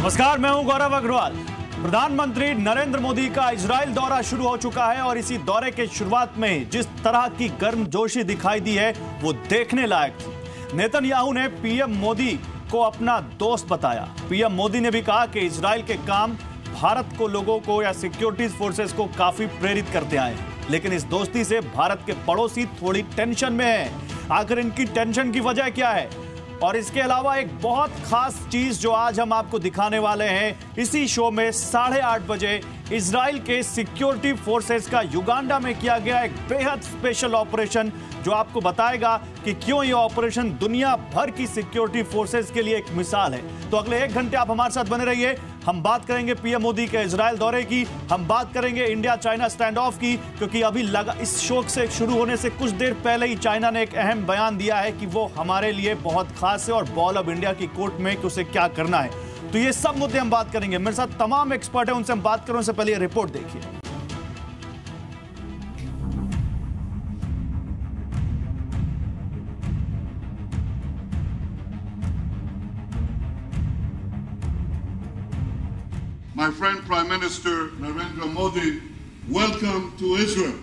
नमस्कार, मैं हूं गौरव अग्रवाल। प्रधानमंत्री नरेंद्र मोदी का इजराइल दौरा शुरू हो चुका है और इसी दौरे के शुरुआत में जिस तरह की गर्मजोशी दिखाई दी है वो देखने लायक थी। नेतन्याहू ने पीएम मोदी को अपना दोस्त बताया। पीएम मोदी ने भी कहा कि इजराइल के काम भारत को, लोगों को या सिक्योरिटी फोर्सेस को काफी प्रेरित करते आए, लेकिन इस दोस्ती से भारत के पड़ोसी थोड़ी टेंशन में है। आखिर इनकी टेंशन की वजह क्या है? और इसके अलावा एक बहुत खास चीज जो आज हम आपको दिखाने वाले हैं इसी शो में 8:30 बजे, इजराइल के सिक्योरिटी फोर्सेस का युगांडा में किया गया एक बेहद स्पेशल ऑपरेशन जो आपको बताएगा कि क्यों यह ऑपरेशन दुनिया भर की सिक्योरिटी फोर्सेस के लिए एक मिसाल है। तो अगले 1 घंटे आप हमारे साथ बने रहिए। हम बात करेंगे पीएम मोदी के इजराइल दौरे की, हम बात करेंगे इंडिया चाइना स्टैंड ऑफ की, क्योंकि अभी इस शो से शुरू होने से कुछ देर पहले ही चाइना ने एक अहम बयान दिया है कि वो हमारे लिए बहुत खास है और बॉल ऑफ इंडिया की कोर्ट में कि उसे क्या करना है। तो ये सब मुद्दे हम बात करेंगे। मेरे साथ तमाम एक्सपर्ट हैं, उनसे हम बात करें उससे पहले ये रिपोर्ट देखिए। My friend Prime Minister Narendra Modi, welcome to Israel.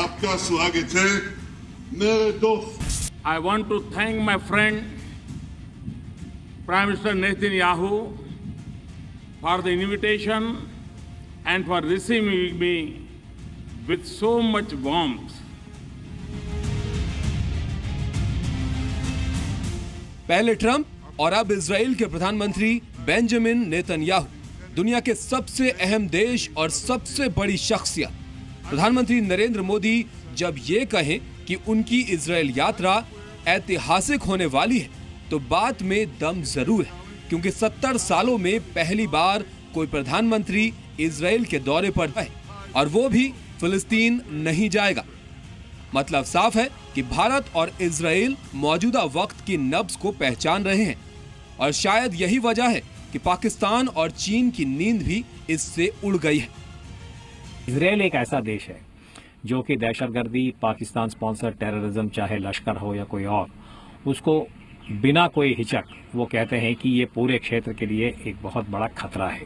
आपका स्वागत है मेरे दोस्त। I want to thank my friend Prime Minister Netanyahu for the invitation and for receiving me with so much warmth. पहले ट्रंप और अब Israel के प्रधानमंत्री बेंजामिन नेतन्याहू, दुनिया के सबसे अहम देश और सबसे बड़ी शख्सियत। प्रधानमंत्री नरेंद्र मोदी जब ये कहें कि उनकी इजराइल यात्रा ऐतिहासिक होने वाली है तो बात में दम जरूर है, क्योंकि 70 सालों में पहली बार कोई प्रधानमंत्री इजराइल के दौरे पर है और वो भी फिलिस्तीन नहीं जाएगा। मतलब साफ है कि भारत और इजराइल मौजूदा वक्त की नब्ज को पहचान रहे हैं और शायद यही वजह है कि पाकिस्तान और चीन की नींद भी इससे उड़ गई है। इजराइल एक ऐसा देश है जो कि दहशतगर्दी, पाकिस्तान स्पॉन्सर टेररिज्म, चाहे लश्कर हो या कोई और, उसको बिना कोई हिचक वो कहते हैं कि ये पूरे क्षेत्र के लिए एक बहुत बड़ा खतरा है।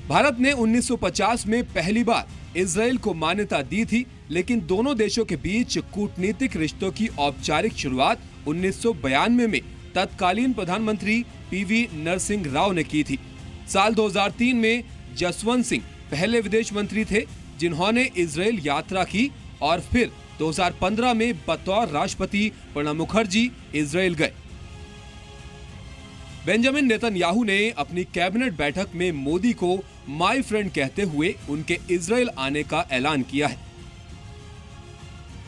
भारत ने 1950 में पहली बार इजराइल को मान्यता दी थी, लेकिन दोनों देशों के बीच कूटनीतिक रिश्तों की औपचारिक शुरुआत 1992 में तत्कालीन प्रधानमंत्री पीवी नरसिंह राव ने की थी। साल 2003 में जसवंत सिंह पहले विदेश मंत्री थे जिन्होंने इजराइल यात्रा की और फिर 2015 में बतौर राष्ट्रपति प्रणब मुखर्जी इजराइल गए। बेंजामिन नेतन्याहू ने अपनी कैबिनेट बैठक में मोदी को माय फ्रेंड कहते हुए उनके इजराइल आने का ऐलान किया है।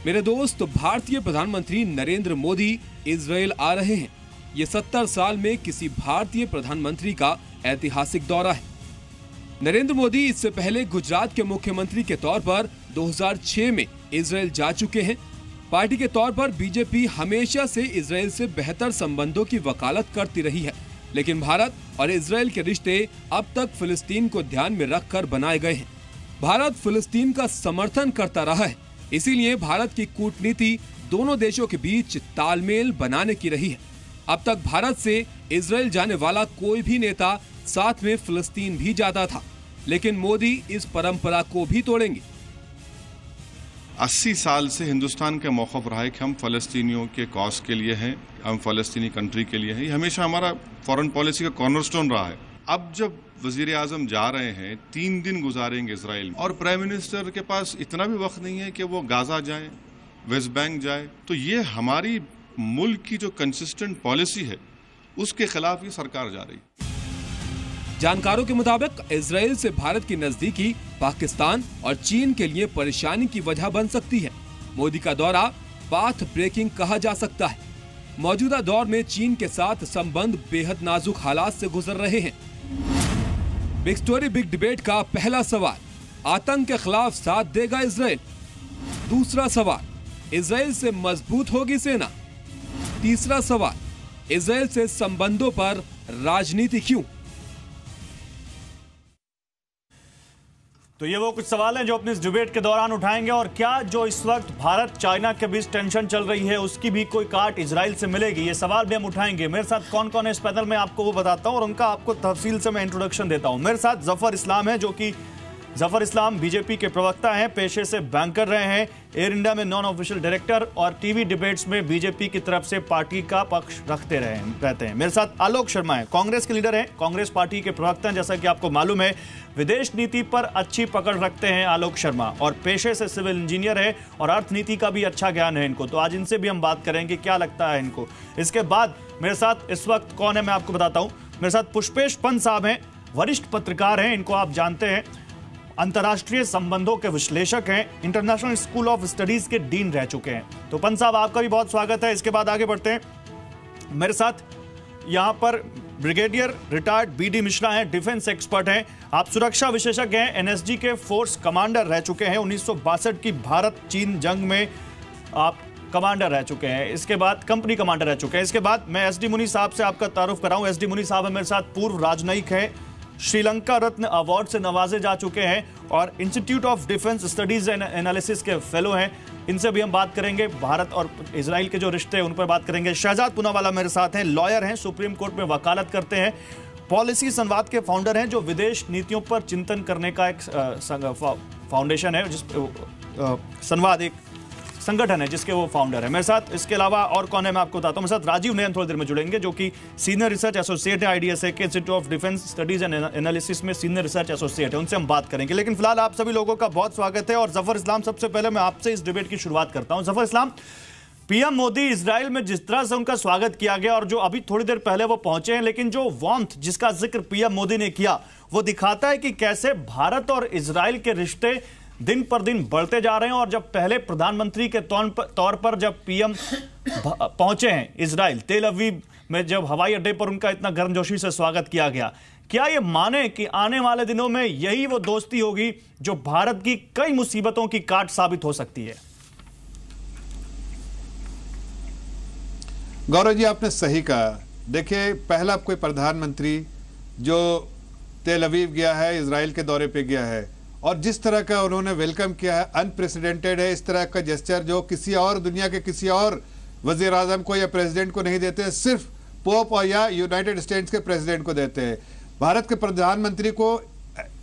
मेरे दोस्त, भारतीय प्रधानमंत्री नरेंद्र मोदी इजराइल आ रहे हैं। ये 70 साल में किसी भारतीय प्रधानमंत्री का ऐतिहासिक दौरा है। नरेंद्र मोदी इससे पहले गुजरात के मुख्यमंत्री के तौर पर 2006 में इजराइल जा चुके हैं। पार्टी के तौर पर बीजेपी हमेशा से इजराइल से बेहतर संबंधों की वकालत करती रही है, लेकिन भारत और इजराइल के रिश्ते अब तक फिलिस्तीन को ध्यान में रखकर बनाए गए हैं। भारत फिलिस्तीन का समर्थन करता रहा है, इसीलिए भारत की कूटनीति दोनों देशों के बीच तालमेल बनाने की रही है। अब तक भारत से इजराइल जाने वाला कोई भी नेता साथ में फिलिस्तीन भी जाता था, लेकिन मोदी इस परंपरा को भी तोड़ेंगे। 80 साल से हिंदुस्तान का मौक़िफ़ रहा है कि हम फ़लस्तीनियों के कॉज के लिए हैं, हम फ़लस्तीनी कंट्री के लिए हैं। ये हमेशा हमारा फॉरेन पॉलिसी का कॉर्नरस्टोन रहा है। अब जब वज़ीर आज़म जा रहे हैं, 3 दिन गुजारेंगे इजराइल में, और प्राइम मिनिस्टर के पास इतना भी वक्त नहीं है कि वो गाज़ा जाए, वेस्ट बैंक जाए, तो ये हमारी मुल्क की जो कंसिस्टेंट पॉलिसी है उसके खिलाफ ये सरकार जा रही है। जानकारों के मुताबिक इजराइल से भारत की नजदीकी पाकिस्तान और चीन के लिए परेशानी की वजह बन सकती है। मोदी का दौरा पाथ ब्रेकिंग कहा जा सकता है। मौजूदा दौर में चीन के साथ संबंध बेहद नाजुक हालात से गुजर रहे हैं। बिग स्टोरी बिग डिबेट का पहला सवाल, आतंक के खिलाफ साथ देगा इजराइल? दूसरा सवाल, इजराइल से मजबूत होगी सेना? तीसरा सवाल, इजराइल से संबंधों पर राजनीति क्यों? तो ये वो कुछ सवाल हैं जो अपने इस डिबेट के दौरान उठाएंगे। और क्या जो इस वक्त भारत चाइना के बीच टेंशन चल रही है उसकी भी कोई काट इजराइल से मिलेगी, ये सवाल भी हम उठाएंगे। मेरे साथ कौन कौन है इस पैनल में आपको वो बताता हूं और उनका आपको तफसील से मैं इंट्रोडक्शन देता हूं। मेरे साथ जफर इस्लाम है, जो कि जफर इस्लाम बीजेपी के प्रवक्ता हैं, पेशे से बैंकर रहे हैं, एयर इंडिया में नॉन ऑफिशियल डायरेक्टर और टीवी डिबेट्स में बीजेपी की तरफ से पार्टी का पक्ष रहते हैं। मेरे साथ आलोक शर्मा है, कांग्रेस के लीडर हैं, कांग्रेस पार्टी के प्रवक्ता हैं। जैसा कि आपको मालूम है विदेश नीति पर अच्छी पकड़ रखते हैं आलोक शर्मा और पेशे से सिविल इंजीनियर है और अर्थनीति का भी अच्छा ज्ञान है इनको। तो आज इनसे भी हम बात करेंगे क्या लगता है इनको। इसके बाद मेरे साथ इस वक्त कौन है मैं आपको बताता हूं। मेरे साथ पुष्पेश पंत साहब हैं, वरिष्ठ पत्रकार हैं, इनको आप जानते हैं, अंतर्राष्ट्रीय संबंधों के विश्लेषक हैं, इंटरनेशनल स्कूल ऑफ स्टडीज के डीन रह चुके हैं। तो पंत साहब आपका भी बहुत स्वागत है। इसके बाद आगे बढ़ते हैं। मेरे साथ यहां पर ब्रिगेडियर रिटायर्ड बीडी मिश्रा हैं, डिफेंस एक्सपर्ट हैं, आप सुरक्षा विशेषज्ञ हैं, एनएसजी के फोर्स कमांडर रह चुके हैं, 1962 की भारत चीन जंग में आप कमांडर रह चुके हैं, इसके बाद कंपनी कमांडर रह चुके हैं। इसके बाद मैं एसडी मुनी साहब से आपका तारुफ कराऊं। एसडी मुनी साहब मेरे साथ पूर्व राजनयिक हैं, श्रीलंका रत्न अवार्ड से नवाजे जा चुके हैं और institute of defence studies and analysis के फेलो हैं। इनसे भी हम बात करेंगे, भारत और इजराइल के जो रिश्ते हैं उन पर बात करेंगे। शहजाद पूनावाला मेरे साथ हैं, लॉयर हैं, सुप्रीम कोर्ट में वकालत करते हैं, पॉलिसी संवाद के फाउंडर हैं, जो विदेश नीतियों पर चिंतन करने का एक फाउंडेशन है, जिस संवाद एक संगठन है जिसके वो फाउंडर है। मेरे साथ इसके अलावा और कौन है मैं आपको बताता हूं। मेरे साथ राजीव नयन थोड़ी देर में जुड़ेंगे, जो कि सीनियर रिसर्च एसोसिएट है आईडीएसए के institute of defence studies and analysis में सीनियर रिसर्च एसोसिएट है, उनसे हम बात करेंगे। लेकिन फिलहाल आप सभी लोगों का बहुत स्वागत है। और जफर इस्लाम, सबसे पहले मैं आपसे इस डिबेट की शुरुआत करता हूं। जफर इस्लाम, पीएम मोदी इजराइल में जिस तरह से उनका स्वागत किया गया और जो अभी थोड़ी देर पहले वो पहुंचे हैं, लेकिन जो वार्मथ जिसका जिक्र पीएम मोदी ने किया वो दिखाता है कि कैसे भारत और इजराइल के रिश्ते दिन पर दिन बढ़ते जा रहे हैं। और जब पहले प्रधानमंत्री के तौर पर जब पीएम पहुंचे हैं इजराइल, तेल अवीव में जब हवाई अड्डे पर उनका इतना गर्मजोशी से स्वागत किया गया, क्या ये माने कि आने वाले दिनों में यही वो दोस्ती होगी जो भारत की कई मुसीबतों की काट साबित हो सकती है? गौरव जी, आपने सही कहा। देखिए, पहला कोई प्रधानमंत्री जो तेल अवीव गया है, इजराइल के दौरे पे गया है और जिस तरह का उन्होंने वेलकम किया है, अनप्रेसिडेंटेड है। इस तरह का जेस्चर जो किसी और दुनिया के किसी और वजीर आजम को या प्रेसिडेंट को नहीं देते, सिर्फ पोप और या यूनाइटेड स्टेट्स के प्रेसिडेंट को देते हैं। भारत के प्रधानमंत्री को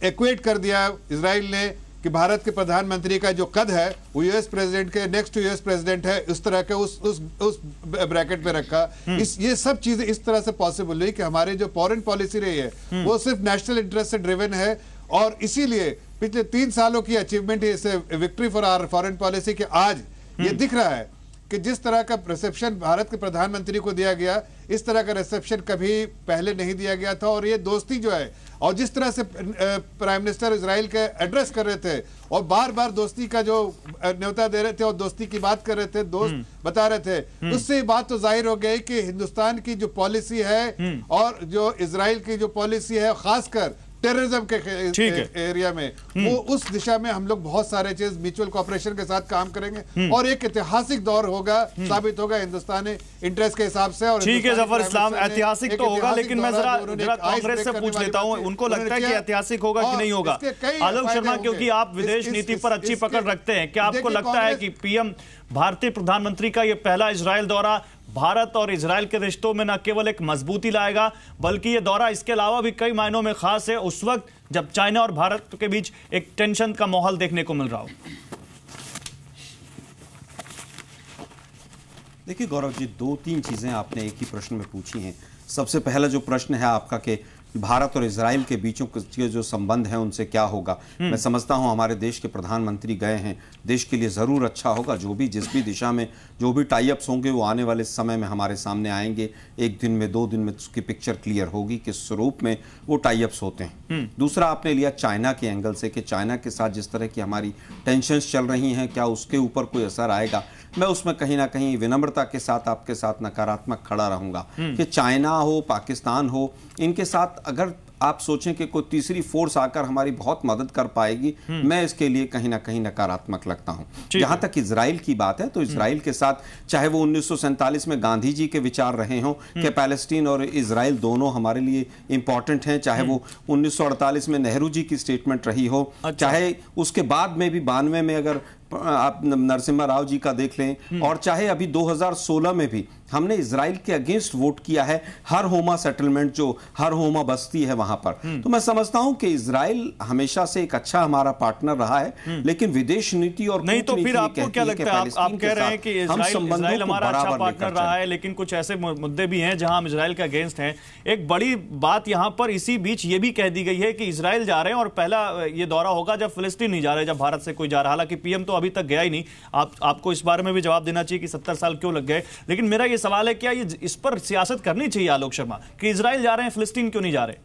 इक्वेट कर दिया इजराइल ने कि भारत के प्रधानमंत्री का जो कद है वो यूएस प्रेसिडेंट के नेक्स्ट टू यूएस प्रेसिडेंट है, उस तरह के उस ब्रैकेट में रखा। ये सब चीजें इस तरह से पॉसिबल हुई कि हमारी जो फॉरेन पॉलिसी रही है वो सिर्फ नेशनल इंटरेस्ट से ड्रिवन है। और इसीलिए पिछले 3 सालों की अचीवमेंट है victory for our foreign policy के आज ये दिख रहा है कि जिस तरह का रिसेप्शन भारत के प्रधानमंत्री को दिया गया, इस तरह का रिसेप्शन कभी पहले नहीं दिया गया था। और ये दोस्ती जो है और जिस तरह से प्राइम मिनिस्टर इजराइल के एड्रेस कर रहे थे और बार बार दोस्ती का जो न्योता दे रहे थे और दोस्ती की बात कर रहे थे, दोस्त बता रहे थे, उससे बात तो जाहिर हो गई कि हिंदुस्तान की जो पॉलिसी है और जो इजराइल की जो पॉलिसी है, खासकर टेररिज्म के एरिया में, वो उस दिशा में हम लोग बहुत सारे चीज म्यूचुअल कोऑपरेशन के साथ काम करेंगे और एक ऐतिहासिक दौर होगा, साबित होगा हिंदुस्तानी इंटरेस्ट के हिसाब से। और ठीक है जफर इस्लाम, ऐतिहासिक तो होगा, लेकिन मैं जरा कांग्रेस से पूछ लेता हूं, उनको लगता है कि ऐतिहासिक होगा कि नहीं होगा? आलोक शर्मा, क्योंकि आप विदेश नीति पर अच्छी पकड़ रखते हैं, क्या आपको लगता है कि पीएम भारतीय प्रधानमंत्री का यह पहला इजराइल दौरा भारत और इजराइल के रिश्तों में न केवल एक मजबूती लाएगा, बल्कि यह दौरा इसके अलावा भी कई मायनों में खास है उस वक्त जब चाइना और भारत के बीच एक टेंशन का माहौल देखने को मिल रहा हो? देखिए गौरव जी, 2-3 चीजें आपने एक ही प्रश्न में पूछी हैं। सबसे पहला जो प्रश्न है आपका कि भारत और इजराइल के बीचों के जो संबंध हैं उनसे क्या होगा। मैं समझता हूं हमारे देश के प्रधानमंत्री गए हैं, देश के लिए ज़रूर अच्छा होगा। जो भी जिस भी दिशा में जो भी टाई अप्स होंगे वो आने वाले समय में हमारे सामने आएंगे। 1 दिन में 2 दिन में उसकी पिक्चर क्लियर होगी किस स्वरूप में वो टाई अप्स होते हैं। दूसरा आपने लिया चाइना के एंगल से कि चाइना के साथ जिस तरह की हमारी टेंशन्स चल रही हैं, क्या उसके ऊपर कोई असर आएगा। मैं उसमें कहीं ना कहीं विनम्रता के साथ आपके साथ नकारात्मक खड़ा रहूंगा कि चाइना हो, पाकिस्तान हो, इनके साथ अगर आप सोचें कि कोई तीसरी फोर्स आकर हमारी बहुत मदद कर पाएगी, मैं इसके लिए कहीं ना कहीं नकारात्मक लगता हूं। जहां तक इजराइल की बात है तो इजराइल के साथ चाहे वो 1947 में गांधी जी के विचार रहे हों कि पैलेस्टीन और इजराइल दोनों हमारे लिए इंपॉर्टेंट हैं, चाहे वो 1948 में नेहरू जी की स्टेटमेंट रही हो, चाहे उसके बाद में भी 92 में अगर आप नरसिम्हा राव जी का देख लें, और चाहे अभी 2016 में भी हमने इजराइल के अगेंस्ट वोट किया है हर होमा सेटलमेंट, जो हर होमा बस्ती है वहां पर। तो मैं समझता हूं कि इजराइल हमेशा से एक अच्छा हमारा पार्टनर रहा है, लेकिन विदेश नीति और नहीं तो फिर आपको क्या लगता है, आप कह रहे हैं कि इजराइल हमारा अच्छा पार्टनर रहा है, लेकिन कुछ ऐसे मुद्दे भी हैं जहां हम इजराइल के अगेंस्ट हैं। एक बड़ी बात यहां पर इसी बीच ये भी कह दी गई है कि इजराइल जा रहे हैं और पहला ये दौरा होगा जब फिलिस्तीन नहीं जा रहे, जब भारत से कोई जा रहा। हालांकि पीएम तो अभी तक गया ही नहीं। आपको इस बारे में भी जवाब देना चाहिए कि 70 साल क्यों लग गए। लेकिन मेरा ये सवाल है, क्या ये इस पर सियासत करनी चाहिए आलोक शर्मा कि इजराइल जा रहे हैं, फिलिस्तीन क्यों नहीं जा रहे?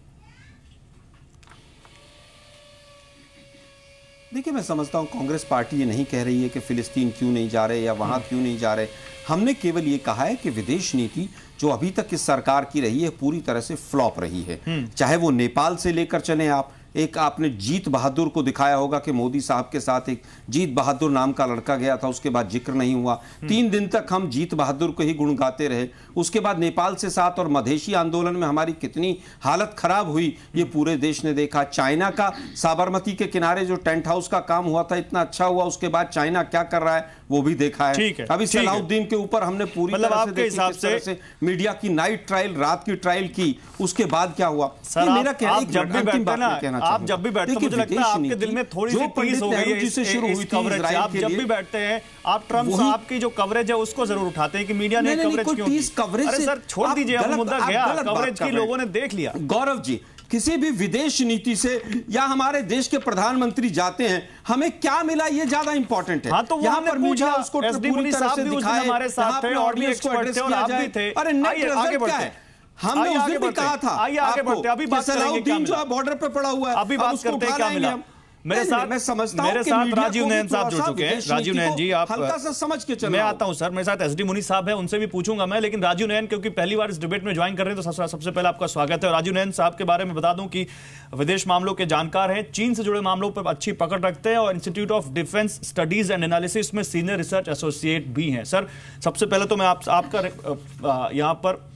देखिए, मैं समझता हूं कांग्रेस पार्टी ये नहीं कह रही है कि फिलिस्तीन क्यों नहीं जा रहे या वहां क्यों नहीं जा रहे। हमने केवल ये कहा है कि विदेश नीति जो अभी तक इस सरकार की रही है पूरी तरह से फ्लॉप रही है। चाहे वो नेपाल से लेकर चले, आप एक आपने जीत बहादुर को दिखाया होगा कि मोदी साहब के साथ एक जीत बहादुर नाम का लड़का गया था, उसके बाद जिक्र नहीं हुआ। 3 दिन तक हम जीत बहादुर को ही गुण गाते रहे। उसके बाद नेपाल से साथ और मधेशी आंदोलन में हमारी कितनी हालत खराब हुई ये पूरे देश ने देखा। चाइना का साबरमती के किनारे जो टेंट हाउस का काम हुआ था इतना अच्छा हुआ, उसके बाद चाइना क्या कर रहा है वो भी देखा है। अभी सलाउद्दीन के ऊपर हमने पूरी तरह से मीडिया की नाइट ट्रायल, रात की ट्रायल की, उसके बाद क्या हुआ। मेरा कहना, आप जब भी बैठते हैं मुझे लगता है आपके दिल में थोड़ी सी टीस हो गई है जिससे शुरू हुई कवरेज। आप जब भी बैठते हैं आप ट्रम्प साहब की जो कवरेज है उसको जरूर उठाते हैं कि मीडिया ने कवरेज क्यों की। अरे सर छोड़ दीजिए, अब मुद्दा गया, कवरेज की लोगों ने देख लिया। गौरव जी, किसी भी विदेश नीति से या हमारे देश के प्रधानमंत्री जाते हैं, हमें क्या मिला ये ज्यादा इंपॉर्टेंट है। हाँ, तो यहाँ पर मीडिया उसको पूरी तरह से दिखाए, हमारे साथ थे और भी एक्सपर्ट थे और आप भी थे। अरे नेट रिजल्ट क्या है? हमने उस दिन भी कहा था, आइए आगे बढ़ते हैं। अभी बात करेंगे जो बॉर्डर पे पड़ा हुआ है, अभी बात करते हैं क्या मिला। मेरे साथ राजीव नयन साहब जुड़ चुके हैं। राजीव नयन जी, आप हल्का सा समझ के चलो। मैं आता हूं सर, मेरे साथ एसडी मुनीस साहब हैं, उनसे भी पूछूंगा मैं, लेकिन राजीव नयन क्योंकि पहली बार इस डिबेट में ज्वाइन कर रहे हैं तो सबसे पहले आपका स्वागत है। राजीव नयन साहब के बारे में बता दूं कि विदेश मामलों के जानकार हैं, चीन से जुड़े मामलों पर अच्छी पकड़ रखते हैं और institute of defence studies and analysis में सीनियर रिसर्च एसोसिएट भी हैं। सर सबसे पहले तो मैं आपका यहाँ पर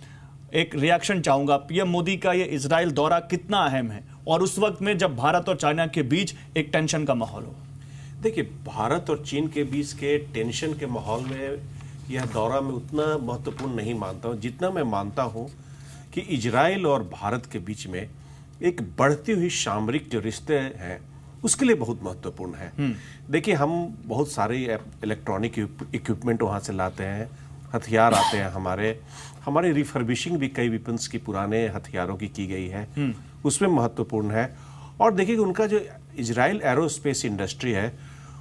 एक रिएक्शन चाहूंगा। पीएम मोदी का ये इजराइल दौरा कितना अहम है और उस वक्त में जब भारत और चाइना के बीच एक टेंशन का माहौल हो? देखिए, भारत और चीन के बीच के टेंशन के माहौल में यह दौरा मैं उतना महत्वपूर्ण नहीं मानता हूं जितना मैं मानता हूं कि इजराइल और भारत के बीच में एक बढ़ती हुई सामरिक जो रिश्ते हैं उसके लिए बहुत महत्वपूर्ण है। देखिए, हम बहुत सारे इलेक्ट्रॉनिक इक्विपमेंट वहां से लाते हैं, हथियार आते हैं, हमारे रिफर्बिशिंग भी कई वेपन्स की पुराने हथियारों की गई है, उसमें महत्वपूर्ण है। और देखिए उनका जो इजराइल एरोस्पेस इंडस्ट्री है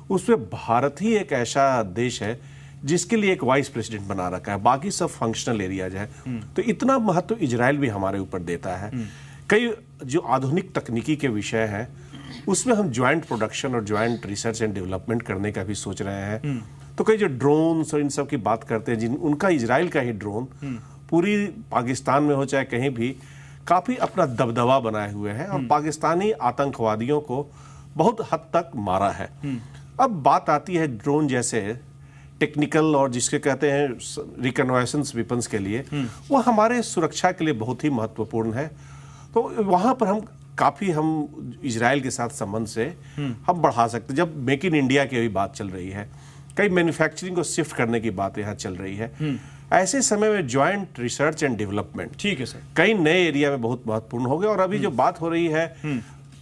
उसमें भारत ही एक ऐसा देश है जिसके लिए एक वाइस प्रेसिडेंट बना रखा है, बाकी सब फंक्शनल एरियाज है। तो इतना महत्व इजराइल भी हमारे ऊपर देता है। कई जो आधुनिक तकनीकी के विषय हैं उसमें हम ज्वाइंट प्रोडक्शन और ज्वाइंट रिसर्च एंड डेवलपमेंट करने का भी सोच रहे हैं। तो कई जो ड्रोन्स और इन सब की बात करते हैं, उनका इजराइल का ही ड्रोन पूरी पाकिस्तान में हो चाहे कहीं भी काफी अपना दबदबा बनाए हुए हैं और पाकिस्तानी आतंकवादियों को बहुत हद तक मारा है। अब बात आती है ड्रोन जैसे टेक्निकल और जिसके कहते हैं रिकनॉइसेंस वेपन्स के लिए, वो हमारे सुरक्षा के लिए बहुत ही महत्वपूर्ण है। तो वहां पर हम इजराइल के साथ संबंध से हम बढ़ा सकते हैं। जब मेक इन इंडिया की भी बात चल रही है, कई मैन्युफैक्चरिंग को शिफ्ट करने की बात यहाँ चल रही है, ऐसे समय में ज्वाइंट रिसर्च एंड डेवलपमेंट ठीक है सर कई नए एरिया में बहुत महत्वपूर्ण हो गए। और अभी जो बात हो रही है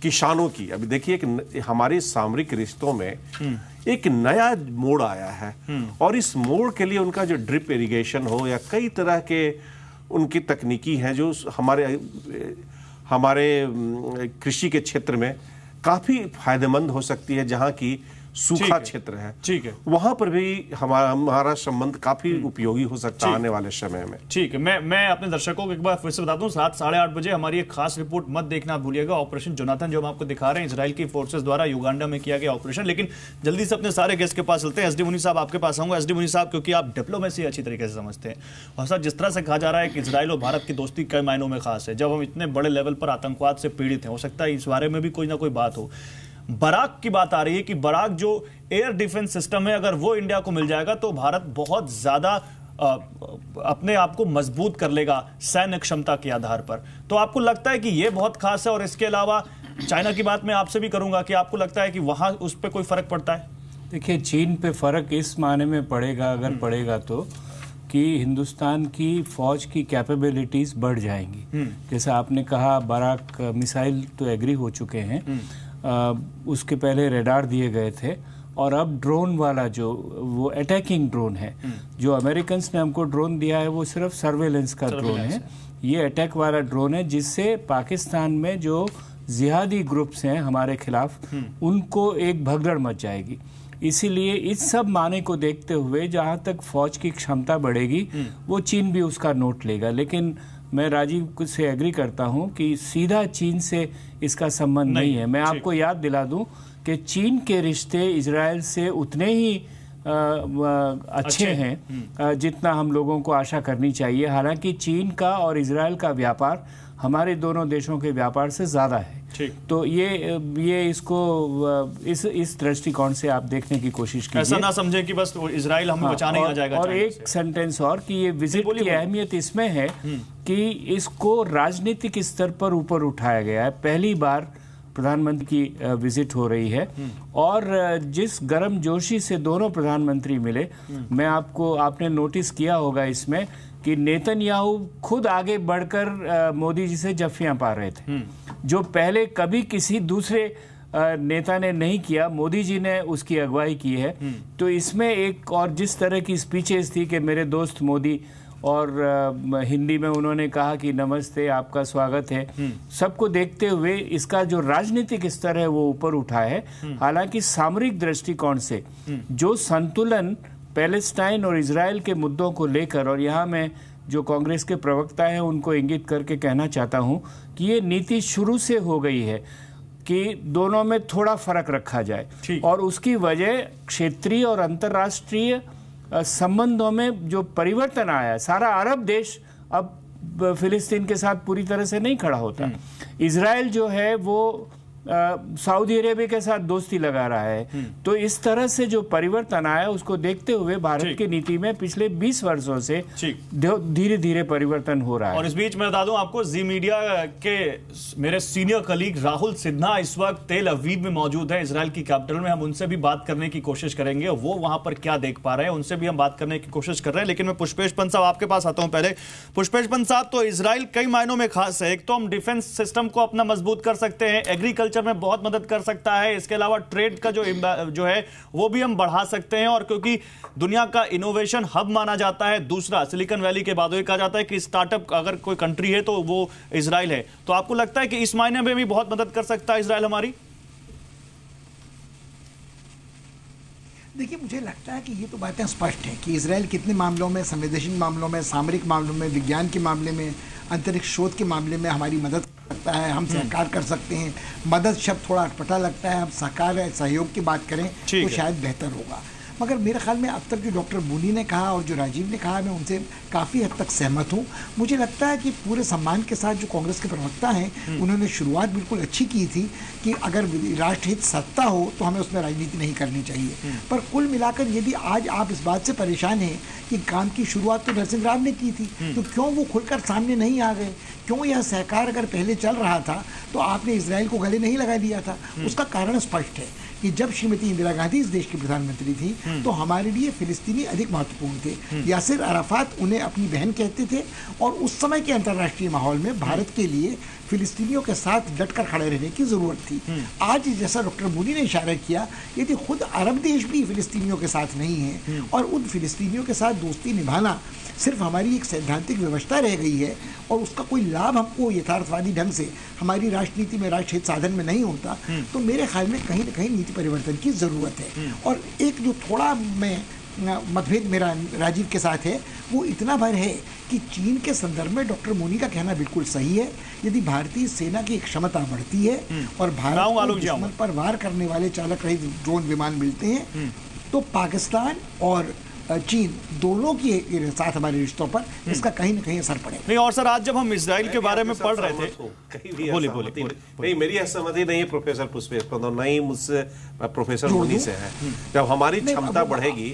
किसानों की, अभी देखिए कि हमारे सामरिक रिश्तों में एक नया मोड़ आया है और इस मोड़ के लिए उनका जो ड्रिप इरिगेशन हो या कई तरह के उनकी तकनीकी हैं जो हमारे कृषि के क्षेत्र में काफी फायदेमंद हो सकती है, जहां की सूखा क्षेत्र है, ठीक है, वहां पर भी हमारा संबंध काफी उपयोगी हो सकता है आने वाले समय में। ठीक है, मैं अपने दर्शकों को एक बार फिर से बता दूं, 7 साढ़े 8 बजे हमारी एक खास रिपोर्ट मत देखना भूलिएगा। ऑपरेशन जोनाथन जो हम आपको दिखा रहे हैं, इजराइल की फोर्सेस द्वारा युगांडा में किया गया ऑपरेशन। लेकिन जल्दी से अपने सारे गेस्ट के पास चलते हैं। एसडी मुनी साहब आपके पास आऊंगा। एसडी मुनी साहब, क्योंकि आप डिप्लोमेसी अच्छी तरीके से समझते हैं, और सर जिस तरह से कहा जा रहा है कि इजराइल और भारत की दोस्ती कई मायनों में खास है, जब हम इतने बड़े लेवल पर आतंकवाद से पीड़ित हैं, हो सकता है इस बारे में भी कोई ना कोई बात हो। बराक की बात आ रही है कि बराक जो एयर डिफेंस सिस्टम है, अगर वो इंडिया को मिल जाएगा तो भारत बहुत ज्यादा अपने आप को मजबूत कर लेगा सैन्य क्षमता के आधार पर। तो आपको लगता है कि यह बहुत खास है? और इसके अलावा चाइना की बात मैं आपसे भी करूंगा कि आपको लगता है कि वहां उस पर कोई फर्क पड़ता है? देखिए, चीन पे फर्क इस माने में पड़ेगा, अगर पड़ेगा तो, कि हिंदुस्तान की फौज की कैपेबिलिटीज बढ़ जाएंगी। जैसे आपने कहा, बराक मिसाइल तो एग्री हो चुके हैं, उसके पहले रेडार दिए गए थे, और अब ड्रोन वाला जो वो अटैकिंग ड्रोन है, जो अमेरिकन्स ने हमको ड्रोन दिया है वो सिर्फ सर्वेलेंस का ड्रोन है। ये अटैक वाला ड्रोन है, जिससे पाकिस्तान में जो जिहादी ग्रुप्स हैं हमारे खिलाफ, उनको एक भगदड़ मच जाएगी। इसीलिए इस सब माने को देखते हुए जहाँ तक फौज की क्षमता बढ़ेगी, वो चीन भी उसका नोट लेगा। लेकिन मैं राजीव से एग्री करता हूं कि सीधा चीन से इसका संबंध नहीं है। मैं आपको याद दिला दूं कि चीन के रिश्ते इजराइल से उतने ही अच्छे हैं जितना हम लोगों को आशा करनी चाहिए। हालांकि चीन का और इजराइल का व्यापार हमारे दोनों देशों के व्यापार से ज्यादा है। तो ये इसको इस दृष्टिकोण से आप देखने की कोशिश कीजिए। ऐसा ना समझे कि बस इजराइल हमें बचाने आ जाएगा। और एक सेंटेंस और, कि ये विजिट की अहमियत इसमें है कि इसको राजनीतिक स्तर पर ऊपर उठाया गया है। पहली बार प्रधानमंत्री की विजिट हो रही है, और जिस गर्मजोशी से दोनों प्रधानमंत्री मिले, आपने नोटिस किया होगा इसमें कि नेतन्याहू खुद आगे बढ़कर मोदी जी से जफ्फियां पा रहे थे, जो पहले कभी किसी दूसरे नेता ने नहीं किया। मोदी जी ने उसकी अगुवाई की है। तो इसमें एक और जिस तरह की स्पीचेस थी कि मेरे दोस्त मोदी, और हिंदी में उन्होंने कहा कि नमस्ते, आपका स्वागत है, सबको देखते हुए इसका जो राजनीतिक स्तर है वो ऊपर उठा है। हालांकि सामरिक दृष्टिकोण से जो संतुलन पैलेस्टाइन और इजराइल के मुद्दों को लेकर, और यहाँ मैं जो कांग्रेस के प्रवक्ता हैं उनको इंगित करके कहना चाहता हूँ कि ये नीति शुरू से हो गई है कि दोनों में थोड़ा फर्क रखा जाए, और उसकी वजह क्षेत्रीय और अंतर्राष्ट्रीय संबंधों में जो परिवर्तन आया। सारा अरब देश अब फिलिस्तीन के साथ पूरी तरह से नहीं खड़ा होता। इजराइल जो है वो सऊदी अरेबिया के साथ दोस्ती लगा रहा है। तो इस तरह से जो परिवर्तन आया, उसको देखते हुए भारत की नीति में पिछले 20 वर्षों से धीरे धीरे परिवर्तन हो रहा है। और इस बीच मैं बता दूं आपको, जी मीडिया के मेरे सीनियर कलीग राहुल सिन्हा इस वक्त तेल अवीव में मौजूद है, इजराइल की कैपिटल में। हम उनसे भी बात करने की कोशिश करेंगे, वो वहां पर क्या देख पा रहे हैं उनसे भी हम बात करने की कोशिश कर रहे हैं। लेकिन मैं पुष्पेश पंत साहब आपके पास आता हूं पहले। पुष्पेश पंत साहब, तो इजराइल कई मायनों में खास है। एक तो हम डिफेंस सिस्टम को अपना मजबूत कर सकते हैं, एग्रीकल्चर में बहुत मदद कर सकता है, इसके अलावा ट्रेड का जो है वो भी हम बढ़ा सकते हैं। और क्योंकि दुनिया का इनोवेशन हब माना जाता है, दूसरा सिलिकॉन वैली के बाद कहा जाता है कि स्टार्टअप अगर कोई कंट्री है तो वो इजराइल है। तो आपको लगता है कि इस मायने में भी बहुत मदद कर सकता है इजराइल हमारी? देखिए, मुझे लगता है कि ये तो बातें स्पष्ट हैं कि इजराइल कितने मामलों में, संवेदनशील मामलों में, सामरिक मामलों में, विज्ञान के मामले में, अंतरिक्ष शोध के मामले में हमारी मदद कर सकता है। हम सहकार कर सकते हैं। मदद शब्द थोड़ा अटपटा लगता है, हम सहकार सहयोग की बात करें तो शायद बेहतर होगा। मगर मेरे ख्याल में अब तक जो डॉक्टर बूनी ने कहा और जो राजीव ने कहा, मैं उनसे काफ़ी हद तक सहमत हूँ। मुझे लगता है कि पूरे सम्मान के साथ जो कांग्रेस के प्रवक्ता हैं, उन्होंने शुरुआत बिल्कुल अच्छी की थी कि अगर राष्ट्रहित सत्ता हो तो हमें उसमें राजनीति नहीं करनी चाहिए। पर कुल मिलाकर यदि आज आप इस बात से परेशान हैं कि काम की शुरुआत तो नरसिंह राव ने की थी, तो क्यों वो खुलकर सामने नहीं आ गए? क्यों यह सहकार अगर पहले चल रहा था तो आपने इजराइल को गले नहीं लगा दिया था? उसका कारण स्पष्ट है कि जब श्रीमती इंदिरा गांधी इस देश की प्रधानमंत्री थी तो हमारे लिए फिलिस्तीनी अधिक महत्वपूर्ण थे। यासिर अराफात उन्हें अपनी बहन कहते थे, और उस समय के अंतर्राष्ट्रीय माहौल में भारत के लिए फिलिस्तीनियों के साथ डटकर खड़े रहने की जरूरत थी। आज जैसा डॉक्टर मोदी ने इशारा किया, यदि खुद अरब देश भी फिलिस्तीनियों के साथ नहीं है और उन फिलिस्तीनियों के साथ दोस्ती निभाना सिर्फ हमारी एक सैद्धांतिक व्यवस्था रह गई है और उसका कोई लाभ हमको यथार्थवादी ढंग से हमारी राजनीति में, राष्ट्रहित साधन में नहीं होता, तो मेरे ख्याल में कहीं ना कहीं नीति परिवर्तन की जरूरत है। और एक जो थोड़ा मैं मतभेद मेरा राजीव के साथ है, वो इतना भर है कि चीन के संदर्भ में डॉक्टर मोदी का कहना बिल्कुल सही है। यदि भारतीय सेना की क्षमता बढ़ती है और भारत को दुश्मन पर वार करने वाले चालक रहित ड्रोन विमान मिलते हैं, तो पाकिस्तान और चीन दोनों के साथ हमारे रिश्तों पर इसका कहीं ना कहीं असर पड़ेगा। नहीं, और सर आज जब हम इजराइल के बारे में पढ़ रहे थे, बोलिए। नहीं, मेरी असहमति नहीं है प्रोफेसर पुष्पेश को, नहीं मुझसे प्रोफेसर मोदी से है। जब हमारी क्षमता बढ़ेगी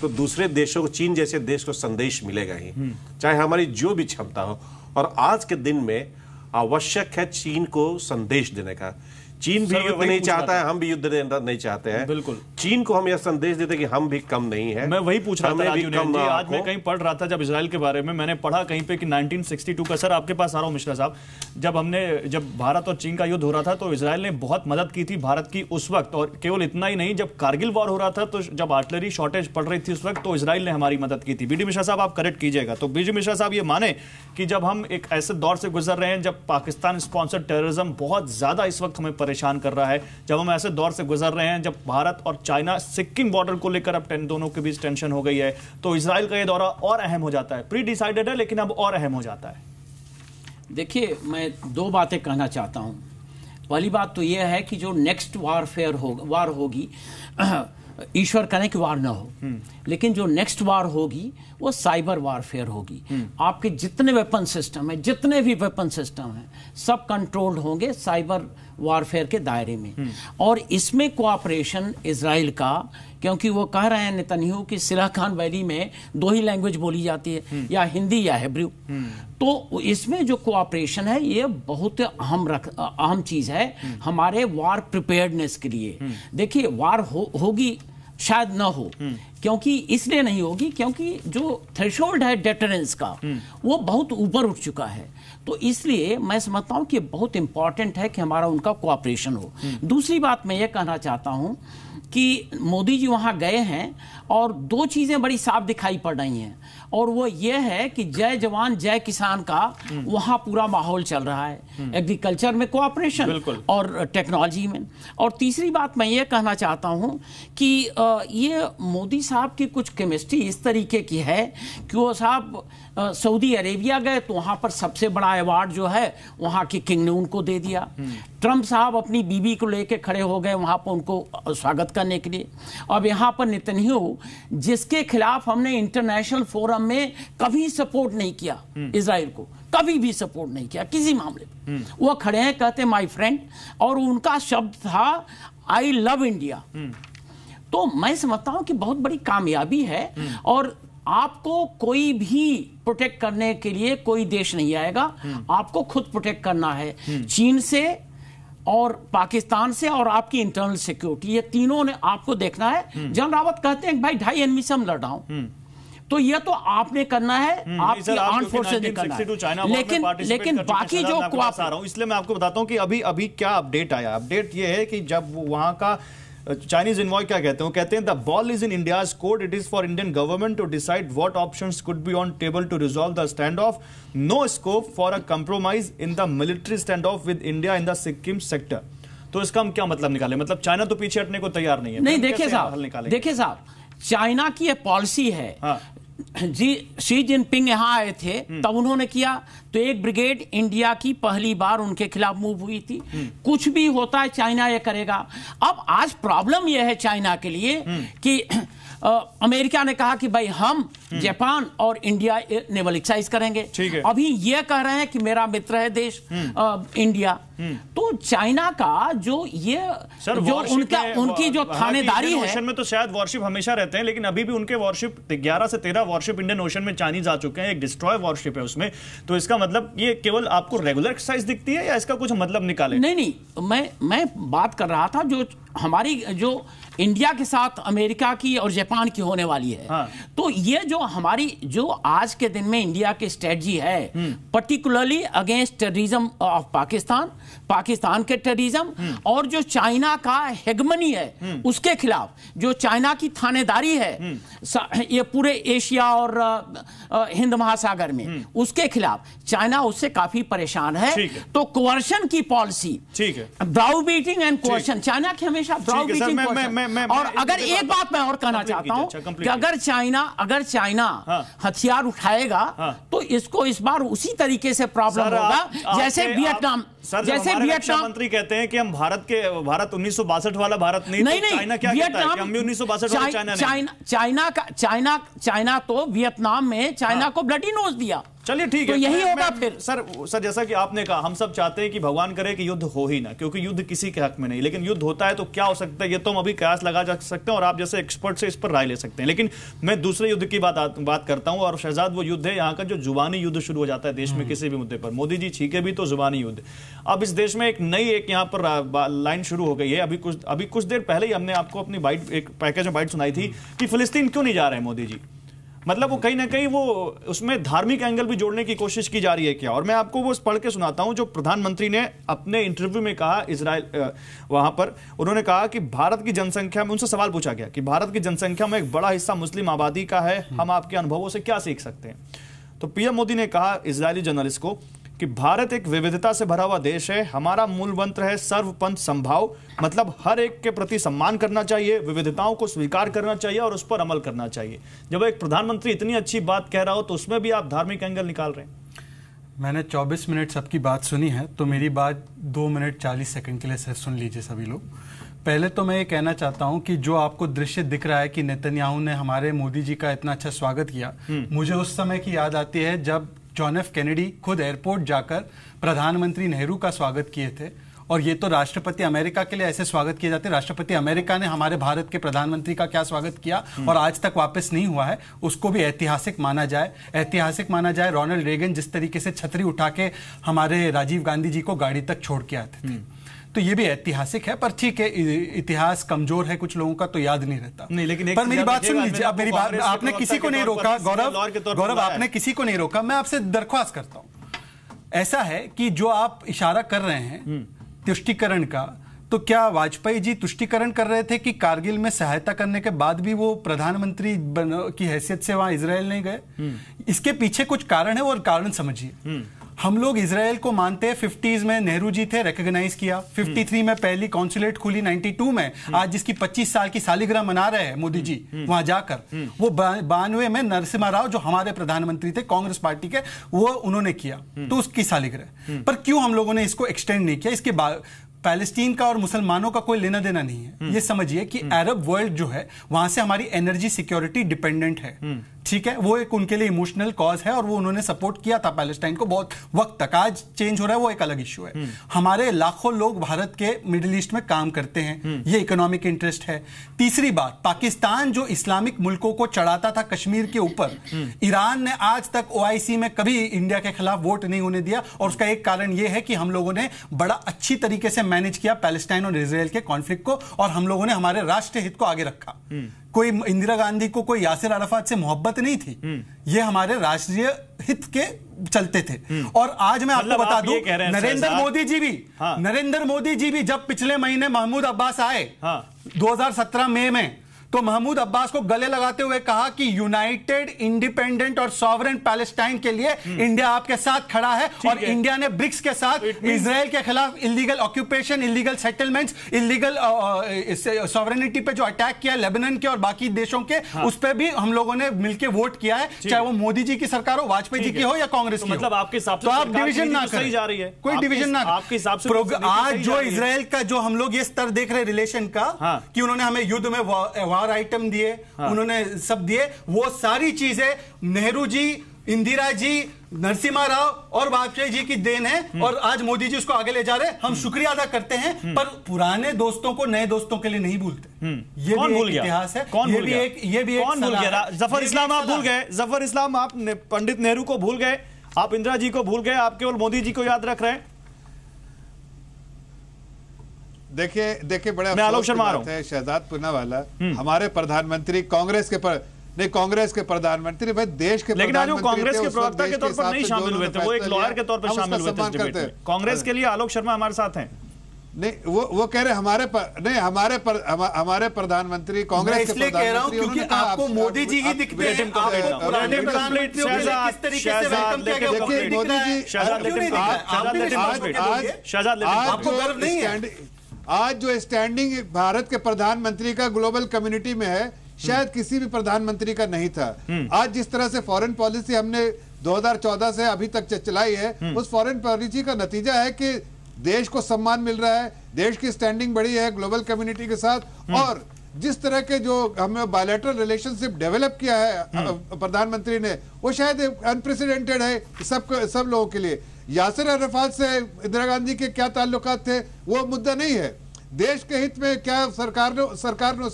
तो दूसरे देशों को, चीन जैसे देश को संदेश मिलेगा ही, चाहे हमारी जो भी क्षमता हो। और आज के दिन में आवश्यक है चीन को संदेश देने का। चीन भी युद्ध नहीं चाहता है, हम भी युद्ध नहीं चाहते हैं। बिल्कुल, चीन को हम यह संदेश देते कि हम भी कम नहीं है। मैं वही पूछ रहा था राजीव जी, आज मैं कहीं पढ़ रहा था जब इजराइल के बारे में, मैंने पढ़ा कहीं पे कि 1962 का, सर आपके पास आ रहा हूं मिश्रा साहब, जब भारत और चीन का युद्ध हो रहा था तो इजराइल ने बहुत मदद की थी भारत की उस वक्त। और केवल इतना ही नहीं, जब कारगिल वॉर हो रहा था तो जब आर्टिलरी शॉर्टेज पड़ रही थी उस वक्त, तो इजराइल ने हमारी मदद की थी। बीडी मिश्रा साहब आप करेक्ट कीजिएगा। तो बीडी मिश्रा साहब ये माने कि जब हम एक ऐसे दौर से गुजर रहे हैं जब पाकिस्तान स्पॉन्सर्ड टेररिज्म बहुत ज्यादा इस वक्त हमें परेशान कर रहा है, जब हम ऐसे दौर से गुजर रहे हैं जब भारत और चाइना सिक्किम बॉर्डर को लेकर अब दोनों के बीच टेंशन हो गई है, तो इजराइल का ये दौरा और अहम हो जाता है। प्री डिसाइडेड है लेकिन अब और अहम हो जाता है। देखिए, मैं दो बातें कहना चाहता हूं। पहली बात तो यह है कि जो नेक्स्ट वार होगी, ईश्वर करे कि वार ना हो, लेकिन जो नेक्स्ट वार होगी वो साइबर वारफेयर होगी। आपके जितने वेपन सिस्टम है, जितने भी वेपन सिस्टम है, सब कंट्रोल्ड होंगे साइबर वारफेयर के दायरे में। और इसमें कोऑपरेशन इजराइल का, क्योंकि वो कह रहे हैं नेतन्याहू कि सिलाखान वैली में 2 ही लैंग्वेज बोली जाती है, या हिंदी या हिब्रू। तो इसमें जो कोऑपरेशन है ये बहुत अहम चीज है हमारे वार प्रिपेयर्डनेस के लिए। देखिए, वार होगी शायद ना हो, क्योंकि इसलिए नहीं होगी क्योंकि जो थ्रेशोल्ड है डेटरेंस का वो बहुत ऊपर उठ चुका है। तो इसलिए मैं समझता हूं कि बहुत इंपॉर्टेंट है कि हमारा उनका कोऑपरेशन हो। दूसरी बात मैं ये कहना चाहता हूं कि मोदी जी वहां गए हैं और 2 चीजें बड़ी साफ दिखाई पड़ रही हैं, और वो ये है कि जय जवान जय किसान का वहां पूरा माहौल चल रहा है, एग्रीकल्चर में कोऑपरेशन और टेक्नोलॉजी में। और तीसरी बात मैं ये कहना चाहता हूं कि ये मोदी साहब की कुछ केमिस्ट्री इस तरीके की है कि वो साहब सऊदी अरेबिया गए तो वहां पर सबसे बड़ा अवार्ड जो है वहां की किंग ने उनको दे दिया। ट्रंप साहब अपनी बीबी को लेके खड़े हो गए वहां पर उनको स्वागत करने के लिए। अब यहां पर नेतन्याहू, जिसके खिलाफ हमने इंटरनेशनल फोरम में कभी सपोर्ट नहीं किया, इजराइल को कभी भी सपोर्ट नहीं किया किसी मामले में, वो खड़े हैं, कहते माय फ्रेंड, और उनका शब्द था आई लव इंडिया। तो मैं समझता हूं कि बहुत बड़ी कामयाबी है, और आपको कोई भी प्रोटेक्ट करने के लिए कोई देश नहीं आएगा, आपको खुद प्रोटेक्ट करना है, चीन से और पाकिस्तान से और आपकी इंटरनल सिक्योरिटी, ये तीनों ने आपको देखना है। जनरल रावत कहते हैं भाई 2.5 एनमी से हम लड़ रहा हूं, तो ये तो आपने करना है, आपकी आर्म फोर्सेस ने करना है। लेकिन बाकी जो इसलिए मैं आपको बताता हूं कि अभी क्या अपडेट आया। अपडेट ये है कि जब वहां का चाइनीज इन्वॉय क्या कहते हैं, वो कहते हैं the ball is in India's court, it is for Indian government to decide what options could be on table to resolve the standoff, no scope for a compromise in the military standoff with India in the Sikkim sector. तो इसका हम क्या मतलब निकालें? मतलब China तो पीछे हटने को तैयार नहीं है। नहीं, देखिए साहब, चाइना की यह पॉलिसी है। हाँ। शी जिनपिंग यहां आए थे तब उन्होंने किया तो एक ब्रिगेड इंडिया की पहली बार उनके खिलाफ मूव हुई थी। कुछ भी होता है चाइना ये करेगा। अब आज प्रॉब्लम यह है चाइना के लिए कि अमेरिका ने कहा कि भाई हम जापान और इंडिया नेवल एक्सरसाइज करेंगे। अभी ये कह रहे हैं कि मेरा मित्र है देश इंडिया। तो चाइना का जो ये जो उनकी जो थानेदारी है, ओशन में तो शायद वॉरशिप हमेशा रहते हैं, लेकिन अभी भी उनके वॉरशिप 11 से 13 वॉरशिप इंडियन ओशन में चाइनीज आ चुके हैं। एक डिस्ट्रॉय वॉरशिप है उसमें। तो इसका मतलब ये केवल आपको रेगुलर एक्सरसाइज दिखती है या इसका कुछ मतलब निकाले? नहीं, मैं बात कर रहा था जो हमारी जो इंडिया के साथ अमेरिका की और जापान की होने वाली है। हाँ। तो ये जो हमारी जो आज के दिन में इंडिया की स्ट्रेटजी है, particularly against terrorism of Pakistan के टेररिज्म और जो चाइना का हेगमनी है उसके खिलाफ, जो चाइना की थानेदारी है ये पूरे एशिया और हिंद महासागर में, उसके खिलाफ चाइना उससे काफी परेशान है। तो कोवर्शन की पॉलिसी, ठीक है, ब्राउ बीटिंग एंड कोवर्शन, चाइना की हमेशा ब्राउ बीटिंग। और अगर एक बात मैं और कहना चाहता हूं कि अगर चाइना हथियार उठाएगा तो इसको इस बार उसी तरीके से प्रॉब्लम होगा जैसे वियतनाम। जैसे वियतनाम मंत्री कहते हैं कि हम भारत 1962 वाला भारत नहीं, तो चाइना क्या कहता है कि हम भी 1962 वाला चाइना नहीं। चाइना तो वियतनाम में चाइना को ब्लडी नोज दिया। चलिए ठीक है, तो यही होगा फिर। सर जैसा कि आपने कहा, हम सब चाहते हैं कि भगवान करे कि युद्ध हो ही ना, क्योंकि युद्ध किसी के हक में नहीं, लेकिन युद्ध होता है तो क्या हो सकता है ये तो हम अभी कयास लगा जा सकते हैं और आप जैसे एक्सपर्ट से इस पर राय ले सकते हैं। लेकिन मैं दूसरे युद्ध की बात करता हूं, और शहजाद वो युद्ध है यहाँ का जो जुबानी युद्ध शुरू हो जाता है देश में किसी भी मुद्दे पर। मोदी जी छीके भी तो जुबानी युद्ध। अब इस देश में एक यहाँ पर लाइन शुरू हो गई है। अभी कुछ देर पहले ही हमने आपको अपनी बाइट, एक पैकेज में बाइट सुनाई थी कि फिलिस्तीन क्यों नहीं जा रहे हैं मोदी जी। मतलब वो कहीं ना कहीं वो उसमें धार्मिक एंगल भी जोड़ने की कोशिश की जा रही है क्या। और मैं आपको वो पढ़ के सुनाता हूं जो प्रधानमंत्री ने अपने इंटरव्यू में कहा इजराइल, वहां पर उन्होंने कहा कि भारत की जनसंख्या में, उनसे सवाल पूछा गया कि भारत की जनसंख्या में एक बड़ा हिस्सा मुस्लिम आबादी का है, हम आपके अनुभवों से क्या सीख सकते हैं। तो पीएम मोदी ने कहा इजरायली जर्नलिस्ट को कि भारत एक विविधता से भरा हुआ देश है, हमारा मूल मंत्र है सर्वपंथ संभाव, मतलब हर एक के प्रति सम्मान करना चाहिए, विविधताओं को स्वीकार करना चाहिए और उस पर अमल करना चाहिए। जब एक प्रधानमंत्री इतनी अच्छी बात कह रहा हो तो उसमें भी आप धार्मिक एंगल निकाल रहे हैं। मैंने 24 मिनट सबकी बात सुनी है, तो मेरी बात 2 मिनट 40 सेकंड के लिए सुन लीजिए सभी लोग। पहले तो मैं ये कहना चाहता हूं कि जो आपको दृश्य दिख रहा है कि नेतन्याहू ने हमारे मोदी जी का इतना अच्छा स्वागत किया, मुझे उस समय की याद आती है जब जॉन एफ कैनेडी खुद एयरपोर्ट जाकर प्रधानमंत्री नेहरू का स्वागत किए थे। और ये तो राष्ट्रपति अमेरिका के लिए ऐसे स्वागत किए जाते हैं। राष्ट्रपति अमेरिका ने हमारे भारत के प्रधानमंत्री का क्या स्वागत किया और आज तक वापस नहीं हुआ है, उसको भी ऐतिहासिक माना जाए। रोनाल्ड रेगन जिस तरीके से छतरी उठा के हमारे राजीव गांधी जी को गाड़ी तक छोड़ के आते थे, तो ये भी ऐतिहासिक है। पर ठीक है, इतिहास कमजोर है कुछ लोगों का, तो याद नहीं रहता। नहीं, लेकिन पर मेरी बात सुन लीजिए। अब मेरी बात, आपने किसी को नहीं रोका गौरव, आपने किसी को नहीं रोका। मैं आपसे दरख्वास्त करता हूं, ऐसा है कि जो आप इशारा कर रहे हैं तुष्टीकरण का, तो क्या वाजपेयी जी तुष्टीकरण कर रहे थे कि कारगिल में सहायता करने के बाद भी वो प्रधानमंत्री की हैसियत से वहां इजरायल नहीं गए? इसके पीछे कुछ कारण है, और कारण समझिए। हम लोग इजरायल को मानते हैं। 50s में नेहरू जी थे, रिकॉग्नाइज किया। 53 में पहली कॉन्सुलेट खुली। 92 में आज जिसकी 25 साल की सालगिरह मना रहे हैं मोदी जी वहां जाकर, वो 92 में नरसिम्हा राव जो हमारे प्रधानमंत्री थे कांग्रेस पार्टी के, वो उन्होंने किया, तो उसकी सालगिरह। पर क्यों हम लोगों ने इसको एक्सटेंड नहीं किया? इसके बाद पैलेस्टीन का और मुसलमानों का कोई लेना देना नहीं है। ये समझिए कि अरब वर्ल्ड जो है वहां से हमारी एनर्जी सिक्योरिटी डिपेंडेंट है, ठीक है। वो एक उनके लिए इमोशनल कॉज है और वो उन्होंने सपोर्ट किया था पैलेस्टाइन को बहुत वक्त तक। आज चेंज हो रहा है, वो एक अलग इश्यू है। हमारे लाखों लोग भारत के मिडिल ईस्ट में काम करते हैं, ये इकोनॉमिक इंटरेस्ट है। तीसरी बात, पाकिस्तान जो इस्लामिक मुल्कों को चढ़ाता था कश्मीर के ऊपर, ईरान ने आज तक OIC में कभी इंडिया के खिलाफ वोट नहीं होने दिया। और उसका एक कारण यह है कि हम लोगों ने बड़ा अच्छी तरीके से मैनेज किया पैलेस्टाइन और इजराइल के कॉन्फ्लिक्ट को, और हम लोगों ने हमारे राष्ट्रीय हित को आगे रखा। कोई इंदिरा गांधी को कोई यासिर अराफात से मोहब्बत नहीं थी, ये हमारे राष्ट्रीय हित के चलते थे। और आज मैं आपको बता दूं, नरेंद्र मोदी जी भी जब पिछले महीने महमूद अब्बास आए 2017 मई में, तो महमूद अब्बास को गले लगाते हुए कहा कि यूनाइटेड इंडिपेंडेंट और सॉवरेन पैलेस्टाइन के लिए इंडिया आपके साथ खड़ा है। और इंडिया ने ब्रिक्स के साथ इजराइल के खिलाफ illegal occupation, illegal settlements, illegal sovereignty पे जो अटैक किया लेबनान के और बाकी देशों के, उस पर भी हम लोगों ने मिलकर वोट किया है, चाहे वो मोदी जी की सरकार हो, वाजपेयी जी की हो या कांग्रेस की। मतलब आपके हिसाब से तो आप डिवीजन ना करें, जा रही है, कोई डिवीजन ना आपके हिसाब से। आज जो इजराइल का जो हम लोग ये स्तर देख रहे रिलेशन का, कि उन्होंने हमें युद्ध में आइटम दिए, उन्होंने सब दिए, वो सारी चीजें नेहरू जी, इंदिरा जी, नरसिम्हा राव और वाजपेयी जी की देन है। और आज मोदी जी उसको आगे ले जा रहे हैं, हम शुक्रिया अदा करते हैं। पर पुराने दोस्तों को नए दोस्तों के लिए नहीं भूलते। ये भी एक इतिहास है। कौन भूल गया? जफर इस्लाम आप भूल गए, जफर इस्लाम आप पंडित नेहरू को भूल गए, आप इंदिरा जी को भूल गए, आप केवल मोदी जी को याद रख रहे हैं। देखिए बड़े अफसोस की बात है शहजाद पूनावाला, हमारे प्रधानमंत्री कांग्रेस के नहीं कांग्रेस के प्रधानमंत्री, भाई देश के लेकिन आज वो कांग्रेस के प्रवक्ता के तौर पर नहीं शामिल हुए थे, वो एक लॉयर के तौर पर शामिल हुए थे इस डिबेट में। कांग्रेस के लिए आलोक शर्मा हमारे साथ हैं। नहीं वो कह रहे हमारे प्रधानमंत्री कांग्रेस के प्रधानमंत्री, क्योंकि आपको मोदी जी ही दिखते हैं। आपको गर्व नहीं है? आज जो स्टैंडिंग भारत के प्रधानमंत्री का ग्लोबल कम्युनिटी में है, शायद किसी भी प्रधानमंत्री का नहीं था। आज जिस तरह से फॉरेन पॉलिसी हमने 2014 से अभी तक चलाई है, उस फॉरेन पॉलिसी का नतीजा है कि देश को सम्मान मिल रहा है, देश की स्टैंडिंग बढ़ी है ग्लोबल कम्युनिटी के साथ, और जिस तरह के जो हमें बायलैटरल रिलेशनशिप डेवलप किया है प्रधानमंत्री ने, वो शायद अनप्रेसिडेंटेड है सब लोगों के लिए। यासिर अराफात से इंदिरा गांधी के क्या ताल्लुकात थे वो मुद्दा नहीं है, देश के हित में क्या सरकार ने उस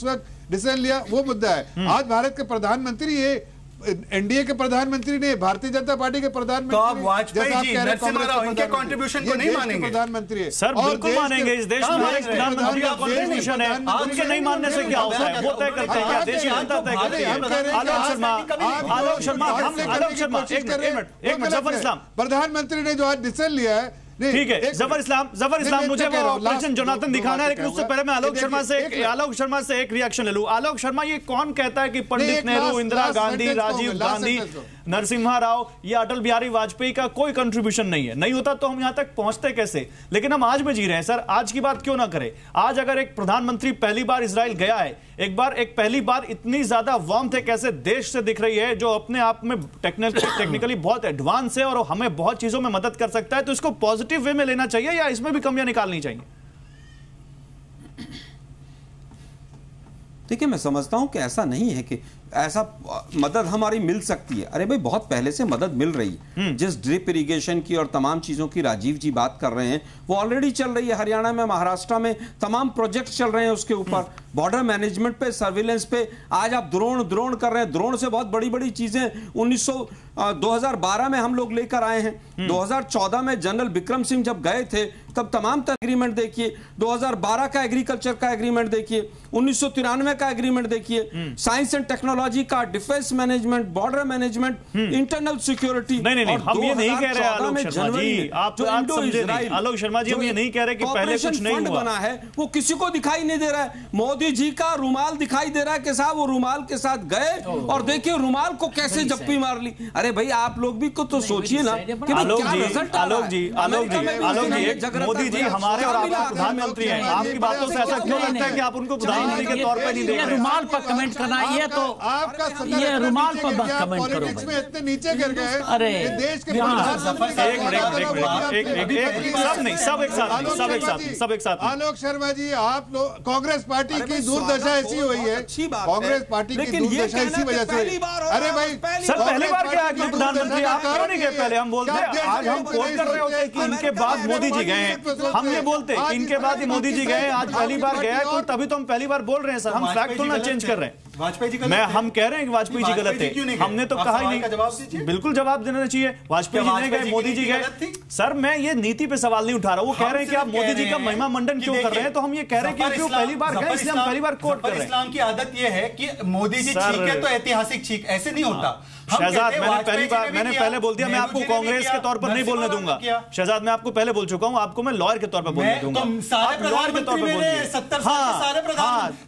वक्त डिसीजन लिया वो मुद्दा है। आज भारत के प्रधानमंत्री, ये एनडीए के प्रधानमंत्री ने, भारतीय जनता पार्टी के प्रधानमंत्री, तो आप वाजपेयी जी, नरसिम्हा राव, इनके कंट्रीब्यूशन को नहीं मानेंगे? प्रधानमंत्री है सर, बिल्कुल मानेंगे। इस देश में एक प्रधानमंत्री का कंट्रीब्यूशन है, उनके नहीं मानने से क्या होता है? वो तय करते हैं क्या? देश की जनता तय करती है। आलोक शर्मा एक मिनट, जफर इस्लाम, प्रधानमंत्री ने जो आज डिसीजन लिया है, ठीक है, जफर इस्लाम मुझे वो ऑपरेशन जोनाथन दिखाना है, लेकिन उससे पहले मैं आलोक शर्मा से एक रिएक्शन ले लूं। आलोक शर्मा, ये कौन कहता है कि पंडित नेहरू, इंदिरा गांधी, राजीव गांधी, नरसिम्हा राव या अटल बिहारी वाजपेयी का कोई कंट्रीब्यूशन नहीं है? नहीं होता तो हम यहां तक पहुंचते कैसे? लेकिन हम आज में जी रहे हैं सर, आज की बात क्यों ना करें? आज अगर एक प्रधानमंत्री पहली बार इजराइल गया है, एक पहली बार इतनी ज्यादा वार्मथ एक ऐसे देश से दिख रही है जो अपने आप में टेक्निकली बहुत एडवांस है और हमें बहुत चीजों में मदद कर सकता है, तो इसको पॉजिटिव वे में लेना चाहिए या इसमें भी कमियां निकालनी चाहिए? देखिए, मैं समझता हूं कि ऐसा नहीं है कि ऐसा मदद हमारी मिल सकती है। अरे भाई, बहुत पहले से मदद मिल रही है। जिस ड्रिप इरिगेशन की और तमाम चीजों की राजीव जी बात कर रहे हैं, वो ऑलरेडी चल रही है। हरियाणा में, महाराष्ट्र में तमाम प्रोजेक्ट चल रहे हैं उसके ऊपर। बॉर्डर मैनेजमेंट पे, सर्विलेंस पे आज आप ड्रोन कर रहे हैं। ड्रोन से बहुत बड़ी बड़ी चीजें 2012 में हम लोग लेकर आए हैं। 2014 में जनरल विक्रम सिंह जब गए थे तब तमाम एग्रीमेंट देखिए। 2012 का एग्रीकल्चर का एग्रीमेंट देखिए, 1993 का एग्रीमेंट देखिए, साइंस एंड टेक्नोलॉजी का, defence management, border management, internal security. नहीं, हम ये नहीं कह रहे आलोक शर्मा जी, आप समझे नहीं। आलोक शर्मा जी, हम ये नहीं कह रहे कि पहले कुछ नहीं हुआ बना है, वो किसी को दिखाई नहीं दे रहा है। मोदी जी का रुमाल दिखाई दे रहा है कि साहब वो रुमाल के साथ गए और देखिए रुमाल को कैसे जप्पी मार ली। अरे भाई, आप लोग भी कुछ तो सोचिए ना कि आलोक जी, मोदी जी हमारे और आपके प्रधानमंत्री हैं। आपकी बातों से ऐसा क्यों लगता है कि आप उनको प्रधानमंत्री के तौर पर नहीं देख रहे? रुमाल पर कमेंट करना, ये तो ये रुमाल पर कमेंट करो। इतने नीचे गिर गए। अरे देश के सब एक साथ। आलोक शर्मा जी, आप लोग, कांग्रेस पार्टी की दुर्दशा ऐसी हुई है, कांग्रेस पार्टी की दुर्दशा इसी वजह से। अरे भाई सर, पहली बार क्या है प्रधानमंत्री आप क्यों नहीं गए? पहले हम बोलते हैं, आज हम कोट कर रहे होते कि इनके बाद मोदी जी गए हैं। हम ये बोलते हैं कि इनके बाद ही मोदी जी गए, आज पहली बार गया है कोई, तभी तो हम पहली बार बोल रहे हैं सर। हम फैक्ट तो ना चेंज कर रहे हैं। वाजपेयी जी हम कह रहे हैं कि वाजपेयी जी गलत थे, हमने तो कहा ही नहीं। बिल्कुल जवाब देना चाहिए। वाजपेयी जी नहीं गए, मोदी जी गए। सर, मैं ये नीति पे सवाल नहीं उठा रहा। वो कह रहे हैं कि आप मोदी जी का महिमा मंडन क्यों कर रहे हैं, तो हम ये कह रहे हैं कि पहली बार गए, इसलिए हम पहली बार कोट कर रहे हैं। इस्लाम की आदत ये है कि मोदी जी ठीक है तो ऐतिहासिक ठीक, ऐसे नहीं होता। शहजाद, मैंने पहले बोल दिया, मैं आपको कांग्रेस के तौर पर नहीं बोलने दूंगा। शहजाद, मैं आपको पहले बोल चुका हूं, आपको मैं लॉयर के तौर पर बोलने दूंगा। लॉयर के तौर पर बोलिए।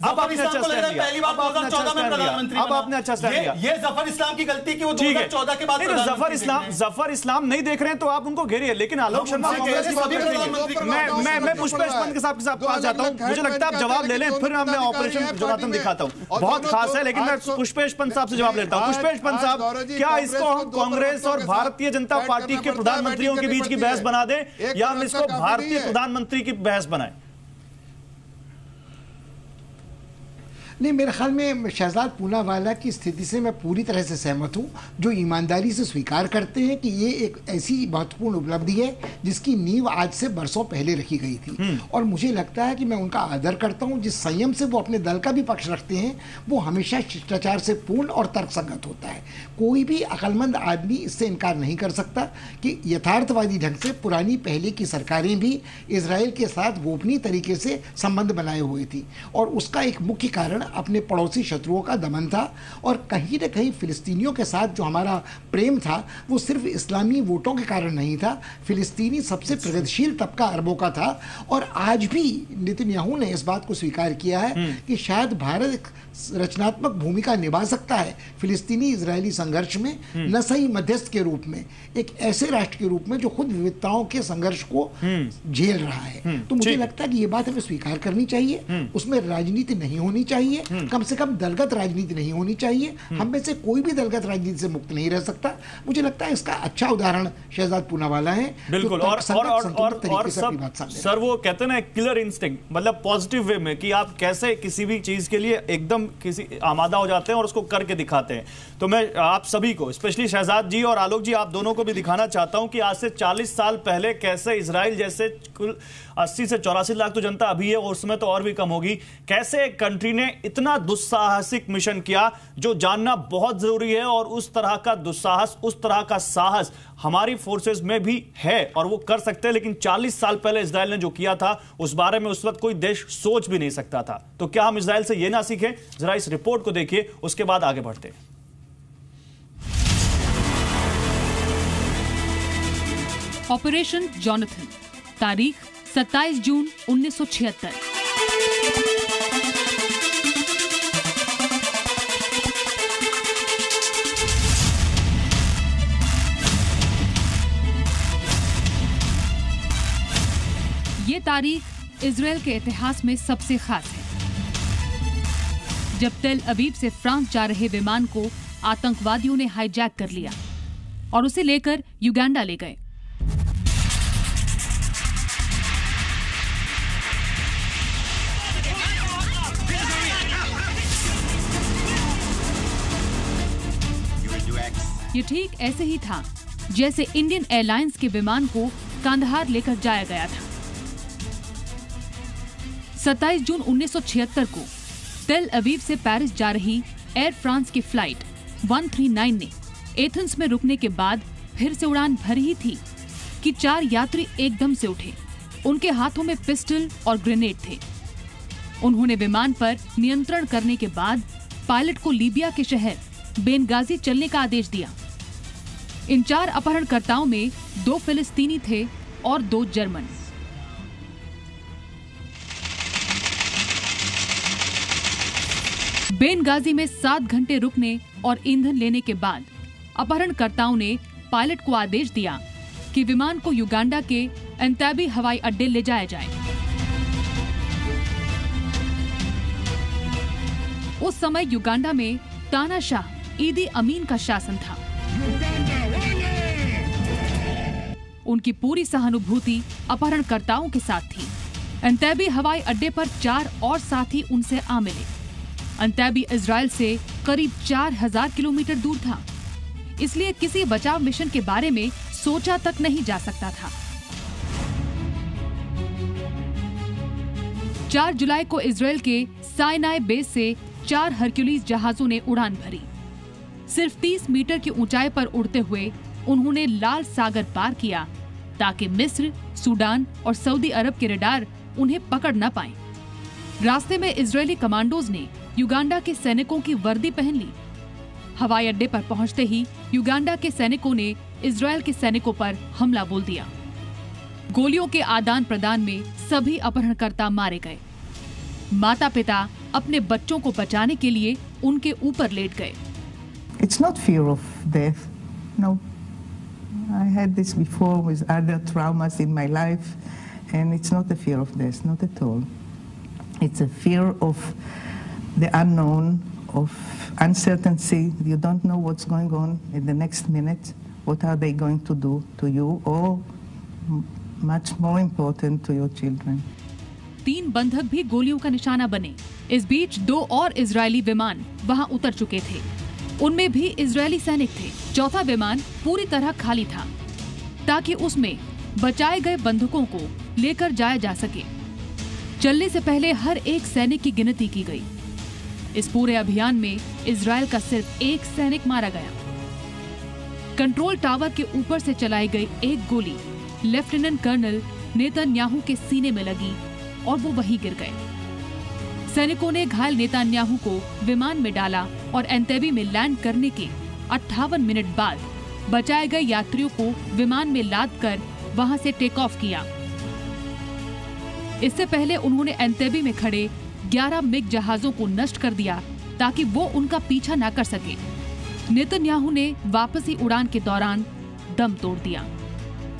अब आपने अच्छा स्टैंड लिया। अब आपने अच्छा स्टैंड लिया। ये जफर इस्लाम की गलती कि वो 2014 के बाद जफर इस्लाम नहीं देख रहे हैं तो आप उनको घेरिए, लेकिन आलोक शर्मा कांग्रेस की बात करेंगे। मैं पुष्पेश पंत के साथ पास जाता हूं। मुझे लगता है आप जवाब ले लें, फिर मैं ऑपरेशन जोनाथन दिखाता हूं। बहुत खास है, लेकिन मैं पुष्पेश पंत साहब से जवाब लेता हूं। पुष्पेश पंत साहब, क्या इसको हम कांग्रेस और भारतीय जनता पार्टी के प्रधानमंत्रियों के बीच की बहस बना दें या हम इसको भारतीय प्रधानमंत्री की बहस बनाएं? नहीं, मेरे ख्याल में शहजाद पूनावाला की स्थिति से मैं पूरी तरह से सहमत हूँ, जो ईमानदारी से स्वीकार करते हैं कि ये एक ऐसी महत्वपूर्ण उपलब्धि है जिसकी नींव आज से बरसों पहले रखी गई थी। और मुझे लगता है कि मैं उनका आदर करता हूँ। जिस संयम से वो अपने दल का भी पक्ष रखते हैं, वो हमेशा शिष्टाचार से पूर्ण और तर्कसंगत होता है। कोई भी अक्लमंद आदमी इससे इनकार नहीं कर सकता कि यथार्थवादी ढंग से पुरानी पहले की सरकारें भी इजराइल के साथ गोपनीय तरीके से संबंध बनाए हुए थी, और उसका एक मुख्य कारण अपने पड़ोसी शत्रुओं का दमन था, और कहीं न कहीं फिलिस्तीनियों के साथ जो हमारा प्रेम था वो सिर्फ इस्लामी वोटों के कारण नहीं था। फिलिस्तीनी सबसे प्रगतिशील तबका अरबों का था, और आज भी नेतन्याहू ने इस बात को स्वीकार किया है कि शायद भारत एक रचनात्मक भूमिका निभा सकता है फिलिस्तीनी इजरायली संघर्ष में, न सही मध्यस्थ के रूप में, एक ऐसे राष्ट्र के रूप में जो खुद विविधताओं के संघर्ष को झेल रहा है। तो मुझे लगता है कि ये बात हमें स्वीकार करनी चाहिए, उसमें राजनीति नहीं होनी चाहिए, कम से कम दलगत राजनीति नहीं होनी चाहिए। हम में से कोई भी दलगत राजनीति से मुक्त नहीं रह सकता। मुझे लगता है इसका अच्छा उदाहरण शहजाद पूनावाला है। बिल्कुल। और सर वो कहते हैं ना किलर इंस्टिंक्ट, मतलब पॉजिटिव वे में, कि आप कैसे किसी भी चीज के लिए एकदम किसी आमादा हो जाते हैं और उसको करके दिखाते हैं। तो मैं आप सभी को, स्पेशली शहजाद जी और आलोक जी, आप दोनों को भी दिखाना चाहता हूं कि आज से 40 साल पहले कैसे इजराइल जैसे कुल 80 से 84 लाख तो जनता अभी है, और उसमें तो और भी कम होगी, कैसे एक कंट्री ने इतना दुस्साहसिक मिशन किया जो जानना बहुत जरूरी है। और उस तरह का दुस्साहस, उस तरह का साहस हमारी फोर्सेस में भी है और वो कर सकते हैं। लेकिन 40 साल पहले इजराइल ने जो किया था उस बारे में उस वक्त कोई देश सोच भी नहीं सकता था। तो क्या हम इजराइल से यह ना सीखें? जरा इस रिपोर्ट को देखिए, उसके बाद आगे बढ़ते हैं। ऑपरेशन जॉनथन, तारीख 27 जून 1976। ये तारीख इजराइल के इतिहास में सबसे खास है, जब तेल अवीव से फ्रांस जा रहे विमान को आतंकवादियों ने हाईजैक कर लिया और उसे लेकर युगांडा ले गए। ये ठीक ऐसे ही था जैसे इंडियन एयरलाइंस के विमान को कांधार लेकर जाया गया था। 27 जून 1976 को तेल अवीव से पेरिस जा रही एयर फ्रांस की फ्लाइट 139 ने एथेंस में रुकने के बाद फिर से उड़ान भरी ही थी कि 4 यात्री एकदम से उठे। उनके हाथों में पिस्टल और ग्रेनेड थे। उन्होंने विमान पर नियंत्रण करने के बाद पायलट को लीबिया के शहर बेनगाजी चलने का आदेश दिया। इन 4 अपहरणकर्ताओं में 2 फिलिस्तीनी थे और 2 जर्मन। बेनगाजी में 7 घंटे रुकने और ईंधन लेने के बाद अपहरणकर्ताओं ने पायलट को आदेश दिया कि विमान को युगांडा के एंटेबे हवाई अड्डे ले जाया जाए। उस समय युगांडा में तानाशाह ईदी अमीन का शासन था। उनकी पूरी सहानुभूति अपहरणकर्ताओं के साथ थी। एंटेबे हवाई अड्डे पर 4 और साथी उनसे आ मिले। एंटेबे इजराइल से करीब 4000 किलोमीटर दूर था, इसलिए किसी बचाव मिशन के बारे में सोचा तक नहीं जा सकता था। 4 जुलाई को इजराइल के साइनाई बेस से 4 हरक्यूलिस जहाजों ने उड़ान भरी। सिर्फ 30 मीटर की ऊंचाई पर उड़ते हुए उन्होंने लाल सागर पार किया ताकि मिस्र, सूडान और सऊदी अरब के रडार उन्हें पकड़ न पाएं। रास्ते में इजरायली कमांडोज ने युगांडा के सैनिकों की वर्दी पहन ली। हवाई अड्डे पर पहुंचते ही युगांडा के सैनिकों ने इजरायल के सैनिकों पर हमला बोल दिया। गोलियों के आदान प्रदान में सभी अपहरणकर्ता मारे गए। माता पिता अपने बच्चों को बचाने के लिए उनके ऊपर लेट गए। It's not fear of death. No. I had this before with other traumas in my life, and it's not a fear of death, not at all. It's a fear of the unknown, of uncertainty. You don't know what's going on in the next minute. What are they going to do to you, or much more important, to your children? 3 बंधक भी गोलियों का निशाना बने। इस बीच 2 और Israeli विमान वहां उतर चुके थे। उनमें भी इजरायली सैनिक थे। चौथा विमान पूरी तरह खाली था ताकि उसमें बचाए गए बंधकों को लेकर जाया जा सके। चलने से पहले हर एक सैनिक की गिनती की गई। इस पूरे अभियान में इजरायल का सिर्फ 1 सैनिक मारा गया। कंट्रोल टावर के ऊपर से चलाई गई एक गोली लेफ्टिनेंट कर्नल नेतन्याहू के सीने में लगी और वो वहीं गिर गए। सैनिकों ने घायल नेतन्याहू को विमान में डाला और एंतेबे में लैंड करने के 58 मिनट बाद बचाए गए यात्रियों को विमान में लादकर वहां से टेक ऑफ किया। इससे पहले उन्होंने एंतेबे में खड़े 11 मिग जहाजों को नष्ट कर दिया ताकि वो उनका पीछा न कर सके। नेतन्याहू ने वापसी उड़ान के दौरान दम तोड़ दिया।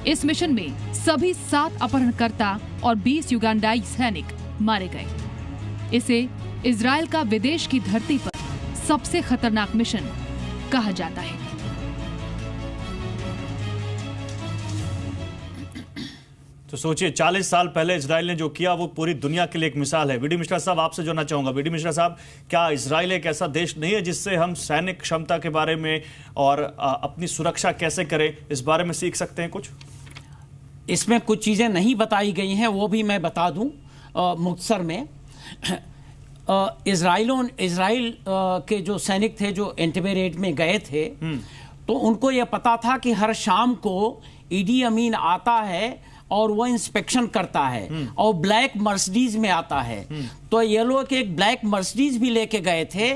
इस मिशन में सभी 7 अपहरणकर्ता और 20 युगांडाई सैनिक मारे गए। इसे इजराइल का विदेश की धरती पर सबसे खतरनाक मिशन कहा जाता है। तो सोचिए 40 साल पहले इजराइल ने जो किया वो पूरी दुनिया के लिए एक मिसाल है। बीडी मिश्रा साहब, आपसे जोड़ना चाहूंगा। बीडी मिश्रा साहब, क्या इजराइल एक ऐसा देश नहीं है जिससे हम सैनिक क्षमता के बारे में और अपनी सुरक्षा कैसे करें इस बारे में सीख सकते हैं कुछ? इसमें कुछ चीजें नहीं बताई गई हैं, वो भी मैं बता दूं मुख्तसर में। इजराइल के जो सैनिक थे जो एंटेबे रेड में गए थे, तो उनको यह पता था कि हर शाम को ईडी अमीन आता है और वो इंस्पेक्शन करता है और ब्लैक मर्सिडीज में आता है। तो ये लोग एक ब्लैक मर्सिडीज भी लेके गए थे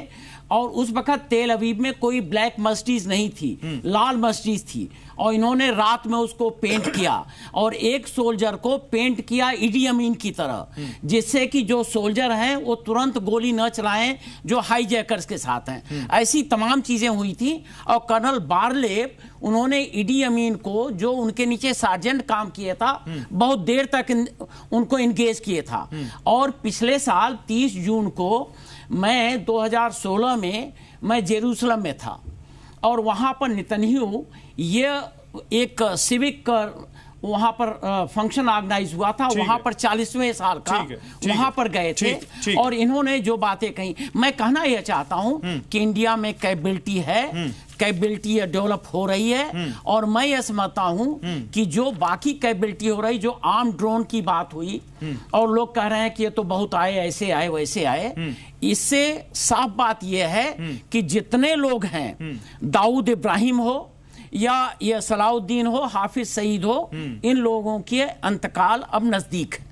और उस वक्त तेल अवीव में कोई ब्लैक मर्सिडीज नहीं थी, लाल मर्सिडीज थी और इन्होंने रात में उसको पेंट किया और एक सोल्जर को पेंट किया ईडी अमीन की तरह, जिससे कि जो सोल्जर हैं वो तुरंत गोली न चलाएं जो हाईजैकर्स के साथ हैं। ऐसी तमाम चीजें हुई थी और कर्नल बारलेव उन्होंने ईडी अमीन को, जो उनके नीचे सार्जेंट काम किया था, बहुत देर तक उनको इंगेज किए था। और पिछले साल 30 जून को मैं 2016 में मैं जेरूसलम में था और वहां पर नेतन्याहू ये एक सिविक वहां पर फंक्शन ऑर्गेनाइज हुआ था, वहां पर 40वें साल का वहां पर गए थे और इन्होंने जो बातें कही, मैं कहना यह चाहता हूं कि इंडिया में कैपेबिलिटी है, कैपेबिलिटी डेवलप हो रही है और मैं यह समझता हूं कि जो बाकी कैपेबिलिटी हो रही, जो आर्म ड्रोन की बात हुई और लोग कह रहे हैं कि ये तो बहुत आए, ऐसे आए वैसे आए, इससे साफ बात यह है कि जितने लोग हैं, दाऊद इब्राहिम हो या ये सलाउद्दीन हो, हाफिज सईद हो, इन लोगों के अंतकाल अब नजदीक है।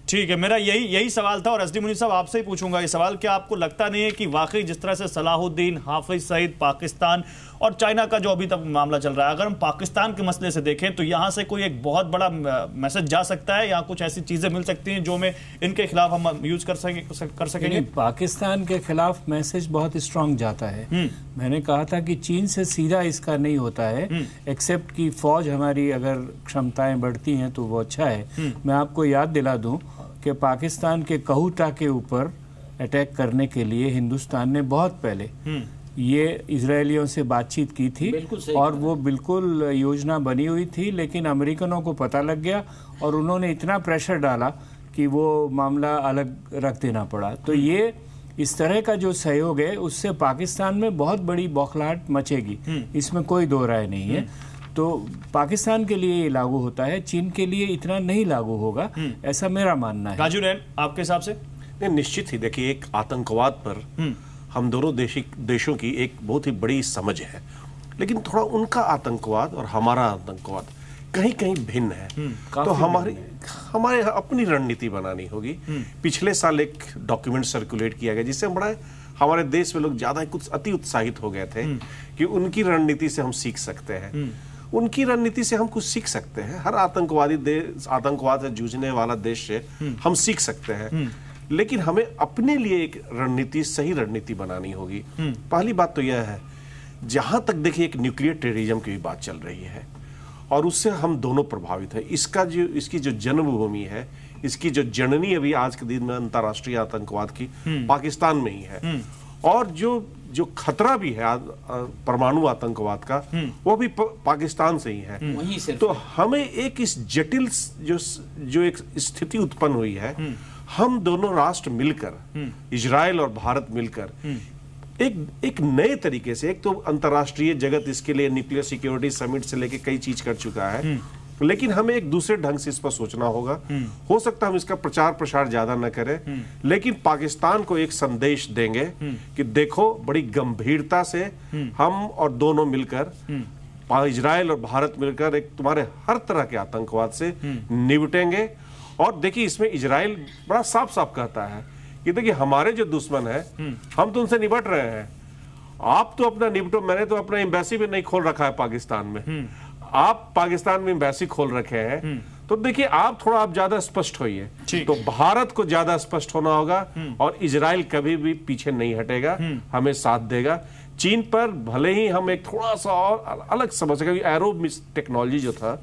ठीक है, मेरा यही सवाल था और एसडी मुनीर साहब आपसे ही पूछूंगा ये सवाल। क्या आपको लगता नहीं है कि वाकई जिस तरह से सलाहुद्दीन, हाफिज सईद, पाकिस्तान और चाइना का जो अभी तक मामला चल रहा है, अगर हम पाकिस्तान के मसले से देखें तो यहां से कोई एक बहुत बड़ा मैसेज जा सकता है या कुछ ऐसी चीजें मिल सकती हैं जो में इनके खिलाफ हम यूज कर सकेंगे? पाकिस्तान के खिलाफ मैसेज बहुत स्ट्रांग जाता है। मैंने कहा था कि चीन से सीधा इसका नहीं होता है, एक्सेप्ट कि फौज हमारी अगर क्षमताएं बढ़ती हैं तो वो अच्छा है। मैं आपको याद दिला दूं कि पाकिस्तान के कहूटा के ऊपर अटैक करने के लिए हिंदुस्तान ने बहुत पहले ये इजरायलियों से बातचीत की थी और वो बिल्कुल योजना बनी हुई थी, लेकिन अमेरिकनों को पता लग गया और उन्होंने इतना प्रेशर डाला कि वो मामला अलग रख देना पड़ा। तो ये इस तरह का जो सहयोग है उससे पाकिस्तान में बहुत बड़ी बौखलाहट मचेगी, इसमें कोई दो राय नहीं है। तो पाकिस्तान के लिए ये लागू होता है, चीन के लिए इतना नहीं लागू होगा, ऐसा मेरा मानना है। राजू रैन, आपके हिसाब से? नहीं, निश्चित ही देखिए, एक आतंकवाद पर हम दोनों देशों की एक बहुत ही बड़ी समझ है, लेकिन थोड़ा उनका आतंकवाद और हमारा आतंकवाद कहीं कहीं भिन्न है। तो हमारे अपनी रणनीति बनानी होगी। पिछले साल एक डॉक्यूमेंट सर्कुलेट किया गया जिससे बड़ा हमारे देश में लोग ज्यादा कुछ अति उत्साहित हो गए थे कि उनकी रणनीति से हम सीख सकते हैं। उनकी रणनीति से हम कुछ सीख सकते हैं, हर आतंकवादी देश, आतंकवाद से जूझने वाला देश से हम सीख सकते हैं, लेकिन हमें अपने लिए एक रणनीति, सही रणनीति बनानी होगी। पहली बात तो यह है, जहां तक देखिए एक न्यूक्लियर टेररिज्म की भी बात चल रही है और उससे हम दोनों प्रभावित हैं। इसकी जो जन्मभूमि है, इसकी जो जननी अभी आज के दिन में अंतर्राष्ट्रीय आतंकवाद की पाकिस्तान में ही है और जो खतरा भी है परमाणु आतंकवाद का, वो भी पाकिस्तान से ही है। तो हमें एक इस जटिल जो एक स्थिति उत्पन्न हुई है, हम दोनों राष्ट्र मिलकर, इजराइल और भारत मिलकर एक नए तरीके से, एक तो अंतर्राष्ट्रीय जगत इसके लिए न्यूक्लियर सिक्योरिटी समिट से लेके कई चीज कर चुका है, लेकिन हमें एक दूसरे ढंग से इस पर सोचना होगा। हो सकता है हम इसका प्रचार प्रसार ज्यादा न करें, लेकिन पाकिस्तान को एक संदेश देंगे कि देखो, बड़ी गंभीरता से हम और दोनों मिलकर, इजराइल और भारत मिलकर एक तुम्हारे हर तरह के आतंकवाद से निपटेंगे। और देखिए, इसमें इजराइल बड़ा साफ साफ कहता है कि देखिए हमारे जो दुश्मन है हम तो उनसे निपट रहे हैं, आप तो अपना निपटो। मैंने तो अपना एम्बेसी भी नहीं खोल रखा है पाकिस्तान में, आप पाकिस्तान में एम्बेसी खोल रखे हैं। तो देखिए आप ज्यादा स्पष्ट होइए। तो भारत को ज्यादा स्पष्ट होना होगा और इजराइल कभी भी पीछे नहीं हटेगा, हमें साथ देगा। चीन पर भले ही हम एक थोड़ा सा और अलग समझ सके, एरो टेक्नोलॉजी जो था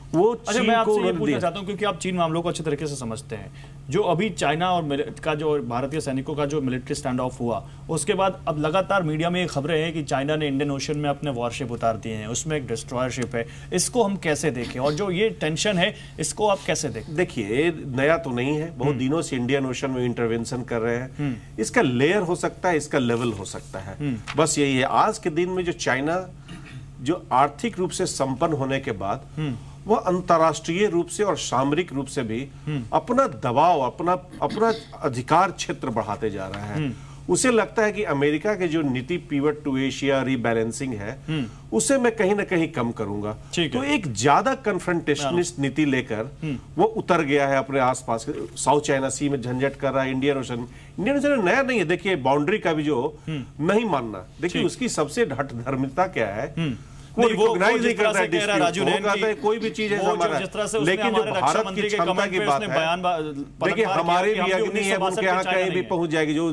वो अच्छा, मैं आपसे ये पूछना चाहता हूं क्योंकि आप चीन मामलों को अच्छे तरीके से समझते हैं। जो अभी चाइना और का जो भारतीय सैनिकों का जो मिलिट्री स्टैंड ऑफ हुआ, उसके बाद अब लगातार मीडिया में ये खबरें हैं कि चाइना ने इंडियन ओशन में अपने वॉरशिप उतार दिए हैं, उसमें एक डिस्ट्रॉयर शिप है। इसको हम कैसे देखें और जो ये टेंशन है इसको आप कैसे देखें? देखिए नया तो नहीं है, बहुत दिनों से इंडियन ओशन में इंटरवेंशन कर रहे हैं। इसका लेयर हो सकता है, इसका लेवल हो सकता है, बस यही है। आज के दिन में जो चाइना जो आर्थिक रूप से संपन्न होने के बाद वह अंतर्राष्ट्रीय रूप से और सामरिक रूप से भी अपना दबाव, अपना अधिकार क्षेत्र बढ़ाते जा रहा है। उसे लगता है कि अमेरिका के जो नीति पिवट टू एशिया रीबैलेंसिंग है उसे मैं कहीं ना कहीं कम करूंगा। तो एक ज्यादा कन्फ्रंटेशनिस्ट नीति लेकर वो उतर गया है अपने आसपास साउथ चाइना सी में झंझट कर रहा है। इंडियन ओशन नया नहीं है। देखिए बाउंड्री का भी जो नहीं मानना, देखिए उसकी सबसे हठधर्मिता क्या है, कोई रिकॉग्नाइज नहीं करता है, राजू ने कहता है कोई भी चीज है हमारा। लेकिन जो भारत की क्षमता की बात है, देखिए हमारे भी अग्नि है, उनके यहाँ कहीं भी पहुंच जाएगी। जो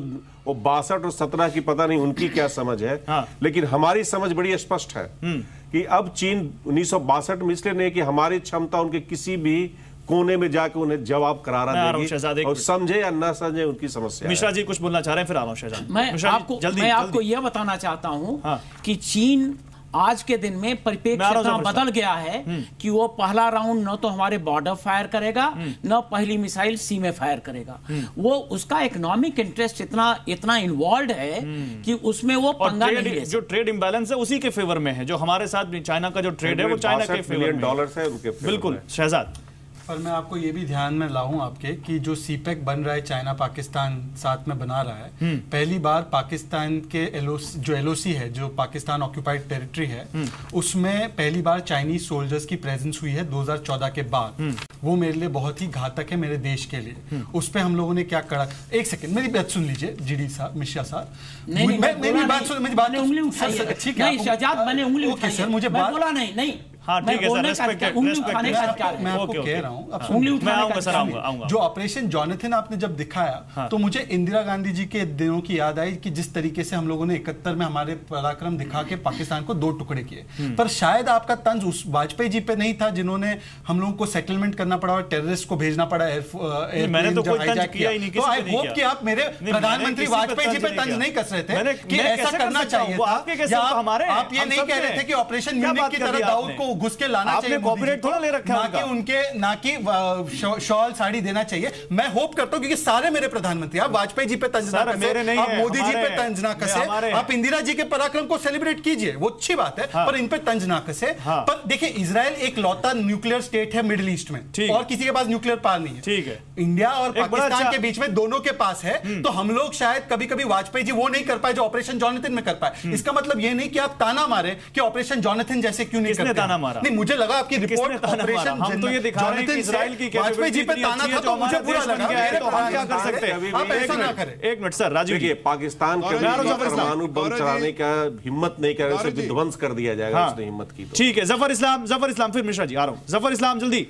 वो 62 और 17 की पता नहीं उनकी क्या समझ है, लेकिन हमारी समझ बड़ी स्पष्ट है कि अब चीन 1962 में इसलिए नहीं कि हमारी क्षमता उनके किसी भी कोने में जाकर उन्हें जवाब करारा देगी, और समझे या ना समझे उनकी समस्या। मिश्रा जी कुछ बोलना चाह रहे हैं, फिर आराम शहजाद। मैं आपको यह बताना चाहता हूं कि चीन आज के दिन में परिप्रेक्ष्य इतना बदल गया है कि वो पहला राउंड न तो हमारे बॉर्डर फायर करेगा, न पहली मिसाइल सी में फायर करेगा। वो उसका इकोनॉमिक इंटरेस्ट इतना इन्वॉल्व है कि उसमें वो पंगा नहीं ले सकता। जो ट्रेड इंबैलेंस है उसी के फेवर में है, जो हमारे साथ चाइना का जो ट्रेड है वो चाइना के फेवर में डॉलर्स है उनके। बिल्कुल शहजाद। और मैं आपको ये भी ध्यान में लाऊं आपके कि जो सीपेक बन रहा है, चाइना पाकिस्तान साथ में बना रहा है, पहली बार पाकिस्तान के जो एलओसी है, जो पाकिस्तान ऑक्यूपाइड टेरिटरी है, उसमें पहली बार चाइनीज सोल्जर्स की प्रेजेंस हुई है 2014 के बाद। वो मेरे लिए बहुत ही घातक है, मेरे देश के लिए। उस पर हम लोगों ने क्या करा, एक सेकंड मेरी बात सुन लीजिए जीडी साहब, मिश्रा साहब, मेरी बात सुन, मेरी बात ठीक है सर, मुझे बोला नहीं। हाँ ठीक है सर, रेस्पेक्ट मैं आपको कह रहा हूँ, जो ऑपरेशन जॉनथन आपने जब दिखाया तो मुझे इंदिरा गांधी जी के दिनों की याद आई कि जिस तरीके से हम लोगों ने 71 में हमारे पराक्रम दिखा के पाकिस्तान को 2 टुकड़े किए। पर शायद आपका तंज उस वाजपेयी जी पे नहीं था जिन्होंने हम लोगों को सेटलमेंट करना पड़ा और टेररिस्ट को भेजना पड़ा। मैंने तो कोई तंज किया ही नहीं। तो आई होप कि आप मेरे प्रधानमंत्री वाजपेयी जी पे तंज नहीं कस रहे थे कि ऐसा करना चाहिए था। आप ये नहीं कह रहे थे कि ऑपरेशन म्यूनिख की तरह दाऊद को घुस के लाना चाहिए, कॉर्पोरेट थोड़ा ले रखा है, ना कि शॉल साड़ी देना चाहिए। मैं होप करता हूं क्योंकि सारे मेरे प्रधानमंत्री, आप वाजपेयी जी पे तंज ना कसे, आप मोदी जी पे तंज ना कसे, आप इंदिरा जी के पराक्रम को सेलिब्रेट कीजिए, वो अच्छी बात है, पर इन पे तंज ना कसे। पर देखिए इजराइल एक लौता न्यूक्लियर स्टेट है मिडिल ईस्ट में, और किसी के पास न्यूक्लियर पावर नहीं है। ठीक है, इंडिया और पाकिस्तान के बीच में दोनों के पास है। तो हम लोग शायद कभी कभी वाजपेयी जी वो नहीं कर पाए जो ऑपरेशन जॉनथन में कर पाए। इसका मतलब ये नहीं कि आप ताना मारे कि ऑपरेशन जॉनथन जैसे क्यों नहीं करते। ताना मारा? नहीं, मुझे लगा आपकी रिपोर्ट ऑपरेशन हम तो ये दिखा रहे हैं कि इजराइल की वाजपेयी जी पे ताना था तो मुझे बुरा लगा। तो हम क्या कर सकते हैं? आप ऐसा ना करें। एक मिनट सर, राजू देखिए पाकिस्तान के परमाणु बम चलाने का हिम्मत नहीं कर रहे, उसे विध्वंस कर दिया जाएगा उसने हिम्मत की। ठीक है, जफर इस्लाम, फिर मिश्रा जी आ रहा हूं। जफर इस्लाम जल्दी।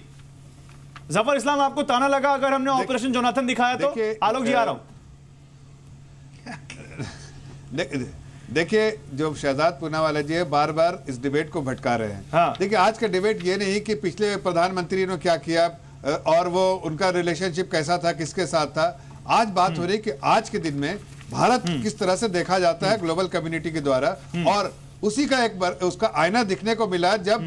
जफर इस्लाम, आपको ताना लगा अगर हमने ऑपरेशन जोनाथन दिखाया तो? आलोक जी आ रहा हूं। देखिए जो शहजाद पूनावाला जी है बार बार इस डिबेट को भटका रहे हैं। देखिए आज का डिबेट ये नहीं कि पिछले प्रधानमंत्री ने क्या किया और वो उनका रिलेशनशिप कैसा था, किसके साथ था। आज बात हो रही कि आज के दिन में भारत किस तरह से देखा जाता है ग्लोबल कम्युनिटी के द्वारा, और उसी का एक बार उसका आईना दिखने को मिला जब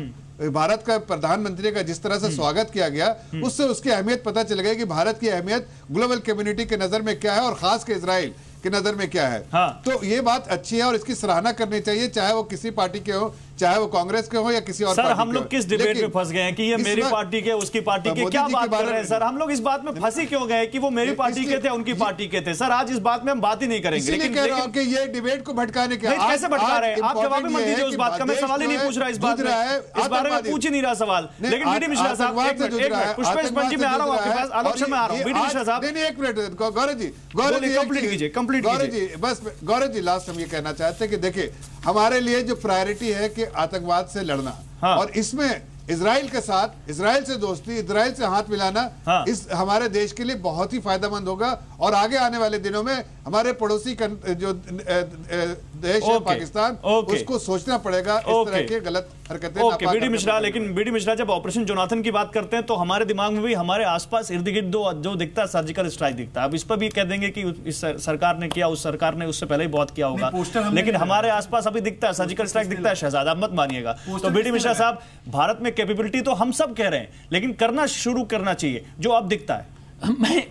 भारत का प्रधानमंत्री का जिस तरह से स्वागत किया गया, उससे उसकी अहमियत पता चल गई कि भारत की अहमियत ग्लोबल कम्युनिटी के नजर में क्या है, और खास के इजराइल की नजर में क्या है। तो ये बात अच्छी है और इसकी सराहना करनी चाहिए, चाहे वो किसी पार्टी के हो, चाहे वो कांग्रेस के हो या किसी और सर पार्टी हम लोग किस डिबेट में फंस गए हैं कि ये मेरी पार्टी के उसकी पार्टी के, क्या बात कर रहे हैं सर? हम लोग इस बात में फंसी क्यों गए कि वो मेरी पार्टी के थे उनकी पार्टी के थे? सर आज इस बात में हम बात ही नहीं करेंगे। लेकिन कह रहा हूं कि ये डिबेट को भटकाने के कैसे भटका रहे हैं आप? जवाब मत दीजिए उस बात का, मैं सवाल ही नहीं पूछ रहा इस बात में, इस बारे में पूछ ही नहीं रहा सवाल। लेकिन बीडी मिश्रा साहब, एक मिनट पुष्पेश पंजी में आ रहा हूं आपके पास, आलोक शर्मा आ रहा हूं। बीडी मिश्रा साहब एक मिनट, गौरव जी कंप्लीट कीजिए, कंप्लीट कीजिए। बस गौरव जी लास्ट हम ये कहना चाहते हैं कि देखिए हमारे लिए जो प्रायोरिटी है कि आतंकवाद से लड़ना, और इसमें इजराइल के साथ, इजराइल से दोस्ती, इजराइल से हाथ मिलाना इस हमारे देश के लिए बहुत ही फायदेमंद होगा। और आगे आने वाले दिनों में हमारे पड़ोसी जो देश है पाकिस्तान, उसको सोचना पड़ेगा इस तरह के गलत हरकतें। बीडी मिश्रा, लेकिन बीडी मिश्रा जब ऑपरेशन जोनाथन की बात करते हैं तो हमारे दिमाग में भी हमारे आसपास इर्द गिर्द जो दिखता है सर्जिकल स्ट्राइक दिखता है। अब इस पर भी कह देंगे कि इस सरकार ने किया, उस सरकार ने उससे पहले ही बहुत किया होगा, लेकिन हमारे आसपास अभी दिखता है, सर्जिकल स्ट्राइक दिखता है। शहजाद आप मत मानिएगा। तो बीडी मिश्रा साहब, भारत में कैपेबिलिटी तो हम सब कह रहे हैं, लेकिन करना शुरू करना चाहिए जो अब दिखता है।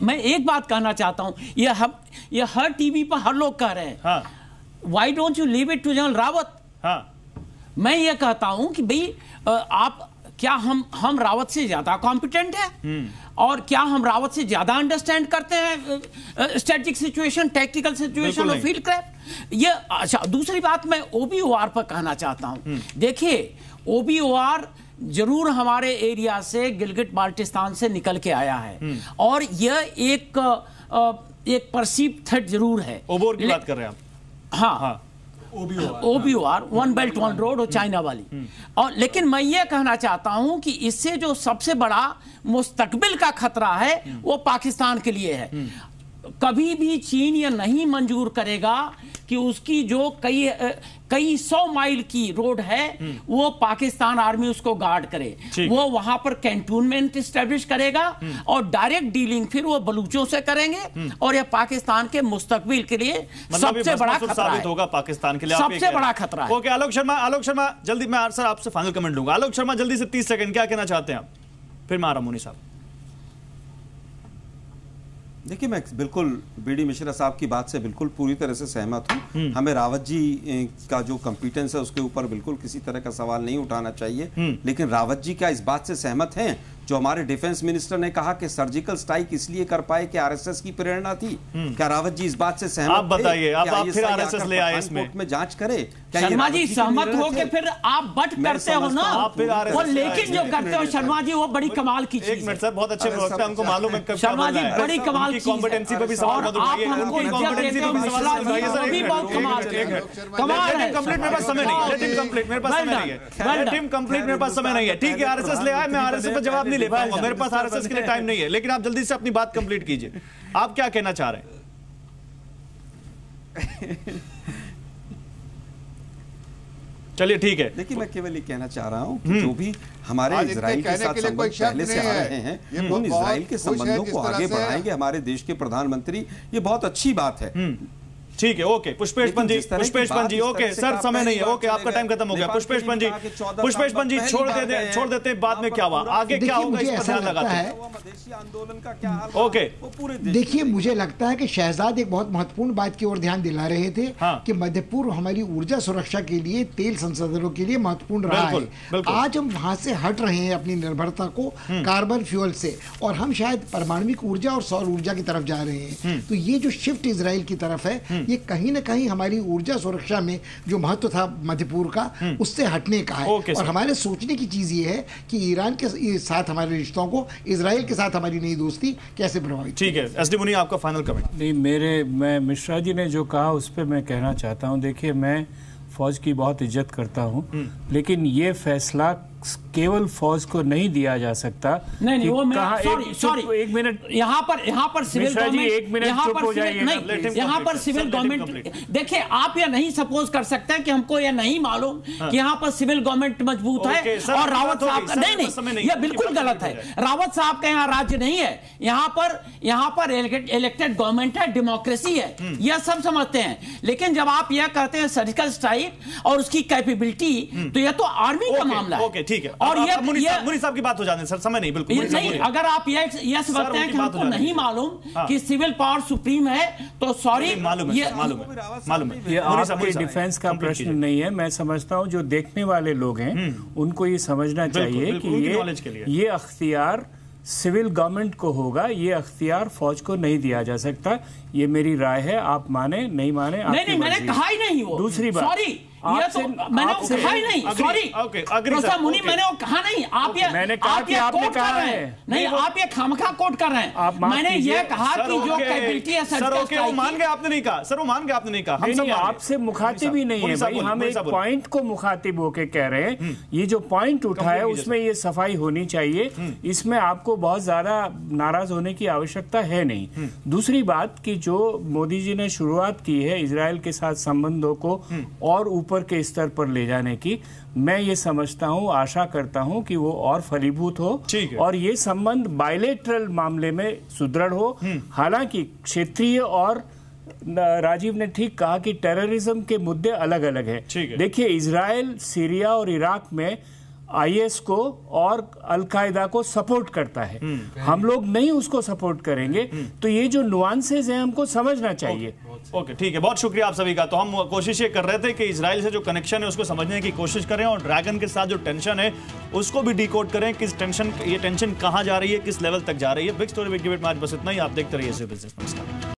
मैं एक बात कहना चाहता हूं, ये हर टीवी पर हर लोग कह रहे हैं, why don't you leave it to general Rawat. मैं ये कहता हूं कि भाई आप क्या हम रावत से ज्यादा कॉम्पिटेंट है और क्या हम रावत से ज्यादा अंडरस्टैंड करते हैं स्ट्रेटेजिक सिचुएशन, टैक्टिकल सिचुएशन और फील्ड क्राफ्ट। ये अच्छा, दूसरी बात मैं OBOR पर कहना चाहता हूं। देखिए OBOR जरूर हमारे एरिया से गिलगिट बाल्टिस्तान से निकल के आया है और यह एक परसीव थ्रेट जरूर है। ओबोर की बात कर रहे हैं आप? हाँ, OBOR, one belt one road और चाइना वाली। और लेकिन मैं ये कहना चाहता हूं कि इससे जो सबसे बड़ा मुस्तकबिल का खतरा है वो पाकिस्तान के लिए है। कभी भी चीन ये नहीं मंजूर करेगा कि उसकी जो कई 100 माइल की रोड है वो पाकिस्तान आर्मी उसको गार्ड करे। वो वहां पर कैंटोनमेंट एस्टेब्लिश करेगा और डायरेक्ट डीलिंग फिर वो बलूचों से करेंगे और ये पाकिस्तान के मुस्तकबिल के लिए सबसे बड़ा खतरा साबित होगा। पाकिस्तान के लिए सबसे बड़ा खतरा है। ओके आलोक शर्मा जल्दी, मैं सर आपसे फाइनल कमेंट लूंगा। आलोक शर्मा जल्दी से 30 सेकंड, क्या कहना चाहते हैं आप? फिर मैं आ रहा हूं मुनी साहब। देखिए मैं बिल्कुल बीडी मिश्रा साहब की बात से बिल्कुल पूरी तरह से सहमत हूं। हमें रावत जी का जो कॉम्पिटेंस है उसके ऊपर बिल्कुल किसी तरह का सवाल नहीं उठाना चाहिए, लेकिन रावत जी क्या इस बात से सहमत हैं जो हमारे डिफेंस मिनिस्टर ने कहा कि सर्जिकल स्ट्राइक इसलिए कर पाए कि आरएसएस की प्रेरणा थी? क्या रावत जी इस बात से सहमत? आप बताइए, आप फिर आरएसएस ले आए इसमें में जांच करे? शर्मा जी सहमत हो के फिर आप बट करते हो ना, और लेकिन जो करते हो शर्मा जी वो बड़ी कमाल की चीज। एक मिनट सर, बहुत अच्छे वक्त है, हमको मालूम है शर्मा जी बड़ी कमाल की कॉम्पिटेंसी पे भी सवाल मत उठाइए, उनकी कॉम्पिटेंसी पे भी सवाल उठाइए सर। भी बहुत कमाल है। कंप्लीट मेरे पास समय नहीं है, लेट हिम कंप्लीट, मेरे पास समय नहीं है, लेट हिम कंप्लीट, मेरे पास समय नहीं है। ठीक है आरएसएस ले आए, मैं आरएसएस पे जवाब नहीं ले पाऊंगा, मेरे पास आरएसएस के लिए टाइम नहीं है, लेकिन आप जल्दी से अपनी बात कंप्लीट कीजिए। आप क्या कहना चाह रहे हैं? चलिए ठीक है। देखिए मैं केवल ये कहना चाह रहा हूं कि जो भी हमारे इजराइल के साथ संबंध पहले से आ रहे हैं उन इजराइल के संबंधों को आगे बढ़ाएंगे हमारे देश के प्रधानमंत्री, ये बहुत अच्छी बात है। ठीक है, ओके पुष्पेश पंजी, ओके सर समय नहीं है, ओके आपका टाइम खत्म हो गया। पुष्पेश पंजी छोड़ देते हैं, बाद में क्या हुआ, आगे क्या होगा इस पर ध्यान लगाते हैं। आंदोलन का क्या हाल ओके देखिए, मुझे लगता है कि शहजाद एक बहुत महत्वपूर्ण बात की ओर ध्यान दिला रहे थे कि मध्य पूर्व हमारी ऊर्जा सुरक्षा के लिए, तेल संसाधनों के लिए महत्वपूर्ण रहा है। आज हम वहां से हट रहे हैं अपनी निर्भरता को कार्बन फ्यूल से, और हम शायद परमाणविक ऊर्जा और सौर ऊर्जा की तरफ जा रहे हैं। तो ये जो शिफ्ट इजराइल की तरफ है, ये कहीं ना कहीं हमारी ऊर्जा सुरक्षा में जो महत्व था मध्यपूर्व का, उससे हटने का है। और हमारे सोचने की चीज ये है कि ईरान के साथ हमारे रिश्तों को, इजराइल के साथ हमारी नई दोस्ती कैसे प्रभावित। ठीक है एसडी मुनी, आपका फाइनल कमेंट। नहीं, मैं मिश्रा जी ने जो कहा उस पर मैं कहना चाहता हूं। देखिए मैं फौज की बहुत इज्जत करता हूं, लेकिन ये फैसला केवल फौज को नहीं दिया जा सकता। नहीं वो सॉरी एक मिनट, यहाँ पर सिविल गवर्नमेंट, एक मिनट चुप हो जाइए। यहाँ पर सिविल गवर्नमेंट, देखिए आप ये नहीं सपोज कर सकते हैं कि हमको ये नहीं मालूम कि यहाँ पर सिविल गवर्नमेंट मजबूत है और रावत साहब का नहीं, ये बिल्कुल गलत है। रावत साहब का यहाँ राज्य नहीं है, यहाँ पर इलेक्टेड गवर्नमेंट है, डेमोक्रेसी है, यह सब समझते हैं। लेकिन जब आप यह कहते हैं सर्जिकल स्ट्राइक और उसकी कैपेबिलिटी, तो यह तो आर्मी का मामला है। ठीक है। और ये मुनी साहब की बात हो जाने सर, समय नहीं बिल्कुल नहीं। अगर आप ये समझते हैं कि हमको नहीं मालूम कि सिविल पावर सुप्रीम है तो सॉरी, मालूम है। ये आपके डिफेंस का प्रश्न नहीं है। मैं समझता हूं जो देखने वाले लोग हैं उनको ये समझना चाहिए कि ये अख्तियार सिविल गवर्नमेंट को होगा, ये अख्तियार फौज को नहीं दिया जा सकता। ये मेरी राय है, आप माने नहीं माने नहीं, मैंने कहा ही नहीं वो। दूसरी बात, सॉरी, ये तो मैंने कहा ही नहीं, सॉरी प्रोफेसर मुनि, मैंने वो कहा नहीं। आप ये मैंने कहा कि आपने कहा है नहीं, आप ये खामखा कोट कर रहे हैं। मैंने ये कहा कि जो कैपेबिलिटी है सर, ओके, वो मान गए, आपने नहीं कहा सर, वो मान गए, आपने नहीं कहा। हम सब आपसे मुखातिब ही नहीं है भाई, हम एक पॉइंट को मुखातिब होके कह रहे हैं। ये जो पॉइंट उठा है उसमें ये सफाई होनी चाहिए, इसमें आपको बहुत ज्यादा नाराज होने की आवश्यकता है नहीं। दूसरी बात कि जो मोदी जी ने शुरुआत की है इजराइल के साथ संबंधों को और ऊपर के स्तर पर ले जाने की, मैं ये समझता हूं, आशा करता हूं कि वो और फलीभूत हो और ये संबंध बायलेटरल मामले में सुदृढ़ हो। हालांकि क्षेत्रीय और राजीव ने ठीक कहा कि टेररिज्म के मुद्दे अलग अलग हैं। देखिए, इजराइल सीरिया और इराक में आईएस को और अल-कायदा को सपोर्ट करता है, हम लोग नहीं उसको सपोर्ट करेंगे। तो ये जो नुआंसेस हैं हमको समझना चाहिए। ओके, ठीक है, बहुत शुक्रिया आप सभी का। तो हम कोशिश ये कर रहे थे कि इजराइल से जो कनेक्शन है उसको समझने की कोशिश करें और ड्रैगन के साथ जो टेंशन है उसको भी डिकोड करें, किस टेंशन, ये टेंशन कहां जा रही है, किस लेवल तक जा रही है। बिग स्टोरी बिग डिबेट में आज बस इतना ही। आप देखते रहिए बिजनेस। नमस्कार।